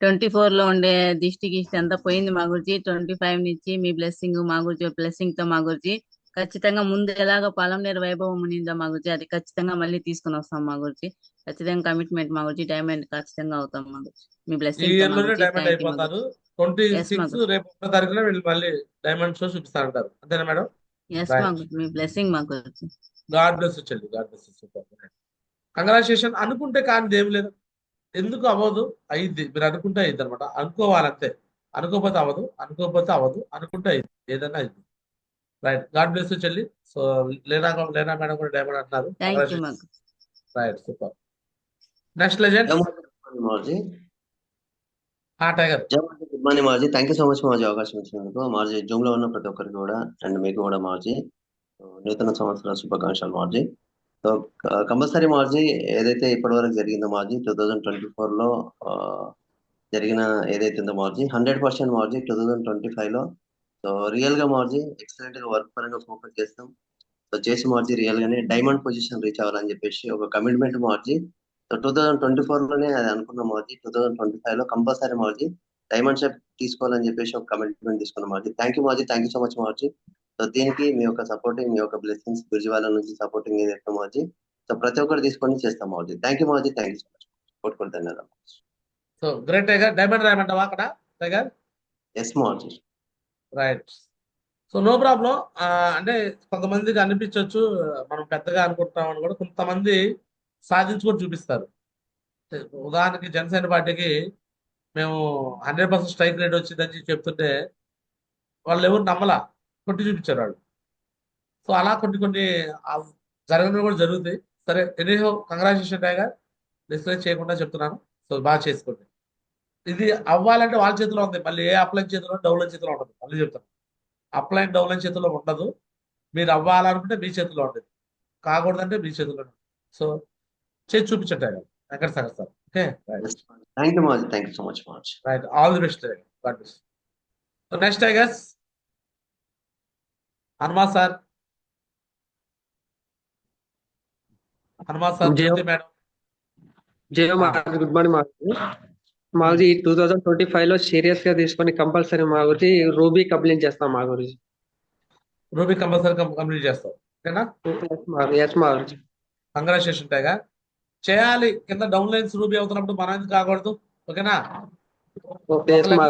24 లో ఉండే దిష్టి గిష్టి అంతా పోయింది మా గురుజీ. 25 నుంచి మీ బ్లెస్సింగ్, మా గురుజీ బ్లెస్సింగ్ తో మా గురుజీ ఖచ్చితంగా ముందు ఎలాగో పాలంనేరు వైభవం ఉండిందో మా గురుజీ, అది ఖచ్చితంగా మళ్ళీ తీసుకుని వస్తాం మా గురుజీ. ఖచ్చితంగా కమిట్మెంట్ మా గురుజీ, డైమండ్ ఖచ్చితంగా అవుతాం మా గురుజీ. మీ ఈ బ్లెస్సింగ్ తో ఇయర్ మా లోనే గురుజీ. డైమండ్ థ్యాంక్ యూ మా అయిపోతారు. గురుజీ. ఎస్ మా 26 గురుజీ. రేపు 1 తారీఖున వీళ్ళు మళ్ళీ డైమండ్ షో చూపిస్తా అంటారు. అంతేనా మేడం? ఎస్ మా రైట్, గురుజీ, మీ బ్లెస్సింగ్ మా గురుజీ. గాడ్ బ్లెస్ వచ్చండి. God bless. Super, congratulation. అనుకుంటే కానిది ఏమి లేదు. ఎందుకు అవ్వదు, అయ్యిద్ది. మీరు అనుకుంటే అయ్యిద్ది అనమాట. అనుకోవాలంతే. అనుకోకపోతే అవ్వదు, అనుకోకపోతే అవ్వదు, అనుకుంటే అయ్యిద్ది. ఏదైనా అయ్యిద్ది. రైట్, గాడ్ బ్లెస్ చెల్లి. సో లేనా మేడం కూడా డైమండ్ అంటున్నారు. థ్యాంక్ యూ మా Guruji. Right, super. Next legend మార్జీ. టైగర్. గుడ్ మార్నింగ్ మార్జీ. థ్యాంక్ యూ సో మచ్ మార్జీ, అవకాశం ఇచ్చినందుకు మార్జీ. జూమ్ లో ఉన్న ప్రతి ఒక్కరికి కూడా అండ్ మీకు కూడా మార్జీ నూతన సంవత్సర శుభాకాంక్షలు మార్జీ. సో కంపల్సరీ మార్జీ ఏదైతే ఇప్పటివరకు జరిగిందో మార్జీ 2024 లో జరిగిన ఏదైతే ఉందో మార్జీ 100% మార్జీ 2025 లో. సో రియల్ గా మార్జీ ఎక్సలెంట్ గా వర్క్ పరంగా ఫోకస్ చేస్తాం. సో చేసి మార్జీ రియల్ గానే డైమండ్ పొజిషన్ రీచ్ అవ్వాలని చెప్పేసి ఒక కమిట్మెంట్ మార్జీ. సో 2024 లోనే అది అనుకున్నాం మార్జీ. 2025 లో కంపల్సరీ మార్జీ డైమండ్ షేప్ తీసుకోవాలని చెప్పేసి ఒక కమిట్మెంట్ తీసుకున్నాం మార్జీ. థ్యాంక్ యూ మార్జీ, థ్యాంక్ యూ సో మచ్ మార్జీ. సో దీనికి మీ యొక్క సపోర్టింగ్, మీ యొక్క బ్లెస్సింగ్స్, గురుజీవాల నుంచి సపోర్టింగ్ ఏదైతే మార్జీ, సో ప్రతి ఒక్కరు తీసుకొని చేస్తాం మార్జీ. థ్యాంక్ యూ మార్జీ, థ్యాంక్ యూ సో మచ్. కొట్టుకుంటున్నాను. So great tiger. డైమండ్ రాయమంటావా అక్కడ టైగర్? ఎస్ మార్జీ. Right, so no problem. అంటే కొంతమందికి అనిపించవచ్చు మనం పెద్దగా అనుకుంటామని, కూడా కొంతమంది సాధించుకొని చూపిస్తారు. ఉదాహరణకి జనసేన పార్టీకి మేము 100% స్ట్రైక్ రేట్ వచ్చిందని చెప్తుంటే వాళ్ళు ఎవరు నమ్మలా, కొట్టి చూపించారు వాళ్ళు. సో అలా కొన్ని కొన్ని జరగడం కూడా జరుగుతాయి. సరే, ఎనీహో కంగ్రాచులేషన్ టైగర్, డిస్కస్ చేయకుండా చెప్తున్నాను. సో బాగా చేసుకోండి. ఇది అవ్వాలంటే వాళ్ళ చేతిలో ఉంది. మళ్ళీ ఏ అప్లైన్ చేతిలో డౌన్లైన్ చేతిలో ఉండదు. మళ్ళీ చెప్తాను, అప్లైన్ డౌన్లైన్ చేతిలో ఉండదు. మీరు అవ్వాలనుకుంటే మీ చేతిలో ఉండదు, కాకూడదంటే మీ చేతిలో ఉండదు. సో చేసి చూపించండి tiger, Venkata Sagar sir. Okay, thank you మాజీ, థ్యాంక్ యూ సో మచ్ మాజీ. Right, all the best tiger, god bless. So next tigers Hanuman sir. Hanuman sir, Jyoti madam. Jaya Madhavi, good morning Madhavi. Madhavi 2025 లో సీరియస్ గా తీసుకొని కంపల్సరీ మా గురించి రూబీ కంప్లైంట్ చేస్తాం మా గురించి. రూబీ కంపల్సరీ కంప్లీట్ చేస్తాం, ఓకేనా? ఎస్ మాధవి. కంగ్రాచులేషన్ టైగర్, చేయాలి. కింద డౌన్ లైన్స్ రూబీ అవుతున్నప్పుడు మనం ఎందుకు కాకూడదు, ఓకేనా?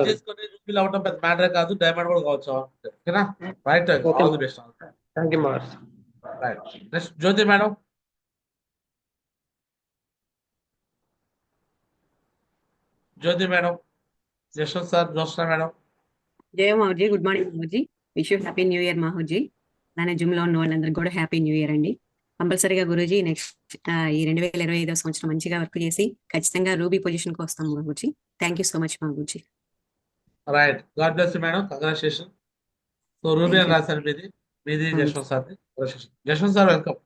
చేసుకొని రూబీలు అవటం పెద్ద మ్యాటర్ కాదు, డైమండ్ కూడా కావచ్చు, ఓకేనా? Right, all the best. Thank you Madhavi. Right, next Jyothi madam. Jyothi madam, Yashwanth sir, Joshna madam. జయ మాహుజీ, గుడ్ మార్నింగ్ మాహుజీ. Wish you happy new year మాహుజీ. నా జూమ్ లో ఉన్న వాళ్ళందరికీ కూడా హ్యాపీ న్యూ ఇయర్ అండి. కంపల్సరీగా గురూజీ నెక్స్ట్ ఈ 2025 సంవత్సరం మంచిగా వర్క్ చేసి ఖచ్చితంగా రూబీ పొజిషన్ కి వస్తాం మాహుజీ. థ్యాంక్ యూ సో మచ్ మాహుజీ. Right, god bless madam, congratulation. So ruby అని రాశారు మీది Yashwanth sir. Yashwanth sir, welcome.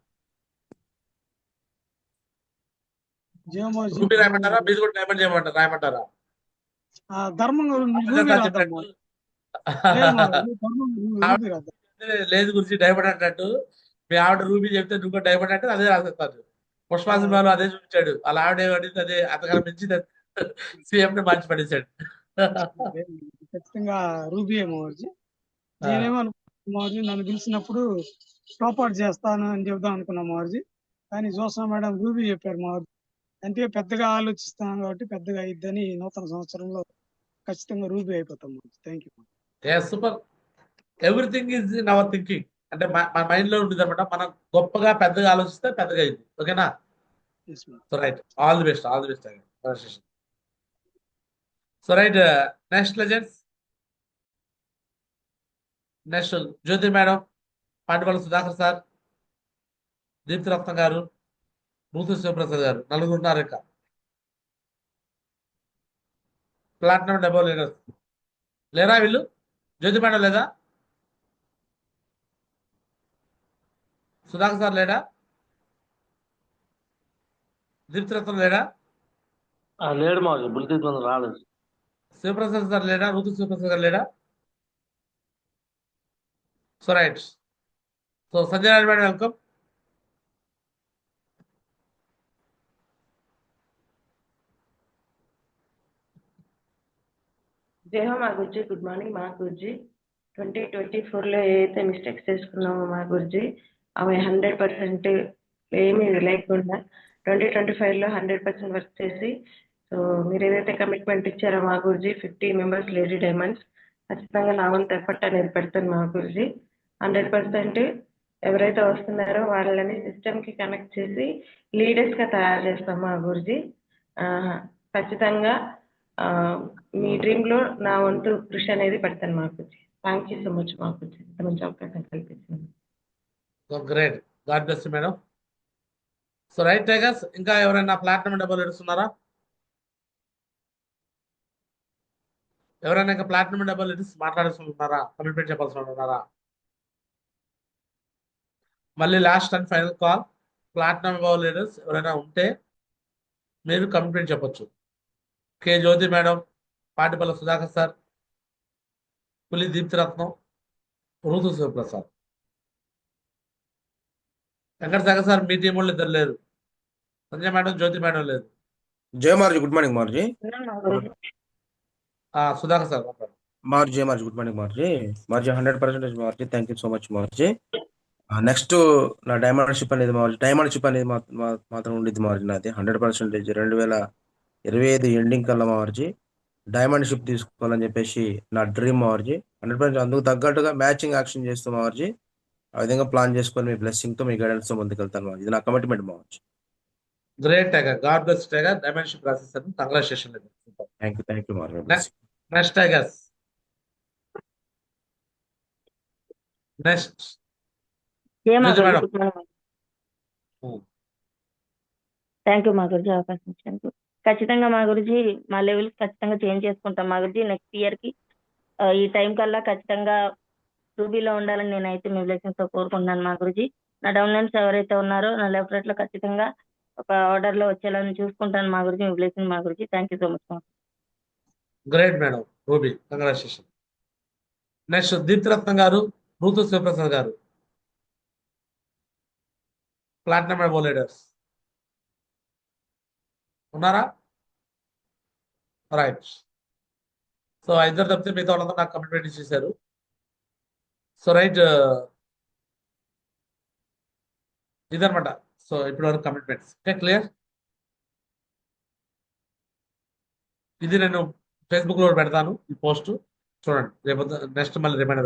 Ruby రాయమంటారా, మీరు కూడా డైమండ్ చేయమంటారా, రాయమంటారా? లేదు గురించి డైమండ్ అంటట్టు, మీ ఆవిడ రూబీ చెప్తే నువ్వు కూడా డైమండ్ అంటే అదే రాసేస్తారు. పుష్పాసిబాలు అదే చూపించాడు, అలా ఆవిడ ఏమడితే అదే అంతకన్నా మించి సీఎం ని మార్చి పడేశాడు. ఖచ్చితంగా రూబీ ఏమో నేనేమో అనుకున్నాను, నన్ను పిలిచినప్పుడు టాప్అవుట్ చేస్తాను అని చెప్దాం అనుకున్నా మావర్జీ, కానీ జోస్నా మేడం రూబీ చెప్పారు మావర్జీ. అంటే పెద్దగా ఆలోచిస్తాం కాబట్టి పెద్దగా అయిద్దని నూతన సంవత్సరంలో ఖచ్చితంగా రూబీ అయిపోతాం. Thank you. Super, everything is in our thinking. అంటే మన మైండ్ లో ఉంటుంది అనమాట. మనం గొప్పగా పెద్దగా ఆలోచిస్తే పెద్దగా అయింది, ఓకేనా? So right, all the best, all the best. So right, next legends. Next Jyothi madam, Patipalli Sudhakar sir, Deepti Ratna గారు, నూతన శివప్రసాద్ గారు, నలుగురు ఉన్నారు. ఇంకా ప్లాటినం డబల్ లీడర్స్ లేరా వీళ్ళు? జ్యోతి మేడం లేదా? సుధాకర్ సార్ లేడా? దీప్తి రత్న లేడా? లేడు మా బుల్లితెజ్ రాలేదు. శివప్రసాద్ సార్ లేడా? నూతన శివప్రసాద్ గారు లేడా? So right, so Sanjay Raj madam, welcome. జై హో మా గురుజీ, గుడ్ మార్నింగ్ మా గురుజీ. 2024 లో ఏదైతే మిస్టేక్స్ చేసుకున్నామో మా గురుజీ, అవి 100% ఏమీ లేకుండా 2025 లో 100% వర్క్ చేసి, సో మీరు ఏదైతే కమిట్మెంట్ ఇచ్చారో మా గురుజీ 50 మెంబర్స్ లేడీ డైమండ్స్, ఖచ్చితంగా నా వంతు ఎఫర్ట్ అనేది పెడతాను మా గురుజీ. 100% ఎవరైతే వస్తున్నారో వాళ్ళని సిస్టమ్ కి కనెక్ట్ చేసి లీడర్స్ గా తయారు చేస్తాం మా గురుజీ. ఖచ్చితంగా మీ డ్రీమ్ లో నా వంతు కృషి అనేది పెడతాను మా Guruji. Thank you so much మా గురుజీ, ఇంత మంచి అవకాశం కల్పించింది. Great, God bless you madam. So right tigers, ఇంకా ఎవరైనా ప్లాటినం డబుల్ ఎడుస్తున్నారా? ఎవరైనా ఇంకా ప్లాటినం డబుల్ ఎడిస్ మాట్లాడుతున్నారా? కమిట్మెంట్ చెప్పాల్సి ఉన్నారా? మళ్ళీ last and final call. Platinum double leaders ఎవరైనా ఉంటే మీరు కమిట్మెంట్ చెప్పొచ్చు. కే జ్యోతి మేడం, పాటిపల్లి సుధాకర్ సార్, పులి దీప్తి రత్నం, రూతు శివప్రసాద్. వెంకట సాగర్ సార్ మీ టీం వాళ్ళు ఇద్దరు లేరు. సంజయ్ మేడం, జ్యోతి మేడం లేదు. జయ మార్జీ, గుడ్ మార్నింగ్ మార్జీ. సుధాకర్ సార్ మార్జీ, జయ మార్జీ, గుడ్ మార్నింగ్ మార్జీ. మార్జీ 100% మార్జీ, థ్యాంక్ యూ సో మచ్ మార్జీ. నెక్స్ట్ నా డైమండ్షిప్ అనేది మార్జీ, డైమండ్షిప్ అనేది మాత్రం ఉండిద్ది మార్జీ. నాది 100% 2025 ఎండింగ్ కల్లా మార్జీ డైమండ్షిప్ తీసుకోవాలని చెప్పేసి నా డ్రీమ్ మార్జీ. 100% అందుకు తగ్గట్టుగా మ్యాచింగ్ యాక్షన్ చేస్తూ మార్జీ ఆ విధంగా ప్లాన్ చేసుకొని మీ బ్లెస్సింగ్ తో మీ గైడెన్స్ తో ముందుకెళ్తాను మార్జీ. ఇది నా కమిట్మెంట్ మార్జీ. Great tiger, god bless tiger, dimension process అని కంగ్రాచులేషన్. థ్యాంక్ యూ మార్జీ. నెక్స్ట్ టైగర్స్, నెక్స్ట్ జయ మా Jyothi Guruji madam good morning thank you మా గురుజీ అవకాశం ఇచ్చినందుకు ఖచ్చితంగా మా గురుజీ మా లెవెల్స్ ఖచ్చితంగా చేంజ్ చేసుకుంటాం మా గురుజీ నెక్స్ట్ ఇయర్ కి ఈ టైం కల్లా ఖచ్చితంగా రూబీలో ఉండాలని నేనైతే మీ బ్లెస్సింగ్స్ తో కోరుకుంటున్నాను మా గురుజీ నా డౌన్ లైన్స్ ఎవరైతే ఉన్నారో నా లెఫ్ట్ రైట్ లో ఖచ్చితంగా ఒక ఆర్డర్ లో వచ్చేలా చూసుకుంటాను మా గురుజీ మీ బ్లెస్సింగ్ మా Guruji thank you so much మా great madam ruby congratulation. Next Deeptiratnam గారు, ఋతు శివప్రసాద్ గారు, ప్లాటినం అబోవ్ లీడర్స్ ఉన్నారా? రైట్. సో ఇద్దరు తప్పితే మిగతా వాళ్ళందరూ నాకు కమిట్మెంట్ ఇచ్చేసారు. సో రైట్, ఇదనమాట. సో ఇప్పటి వరకు కమిట్మెంట్స్ ఓకే క్లియర్. ఇది నేను ఫేస్బుక్ లో పెడతాను ఈ పోస్ట్ చూడండి, రేపు నెక్స్ట్ మళ్ళీ రిమైండర్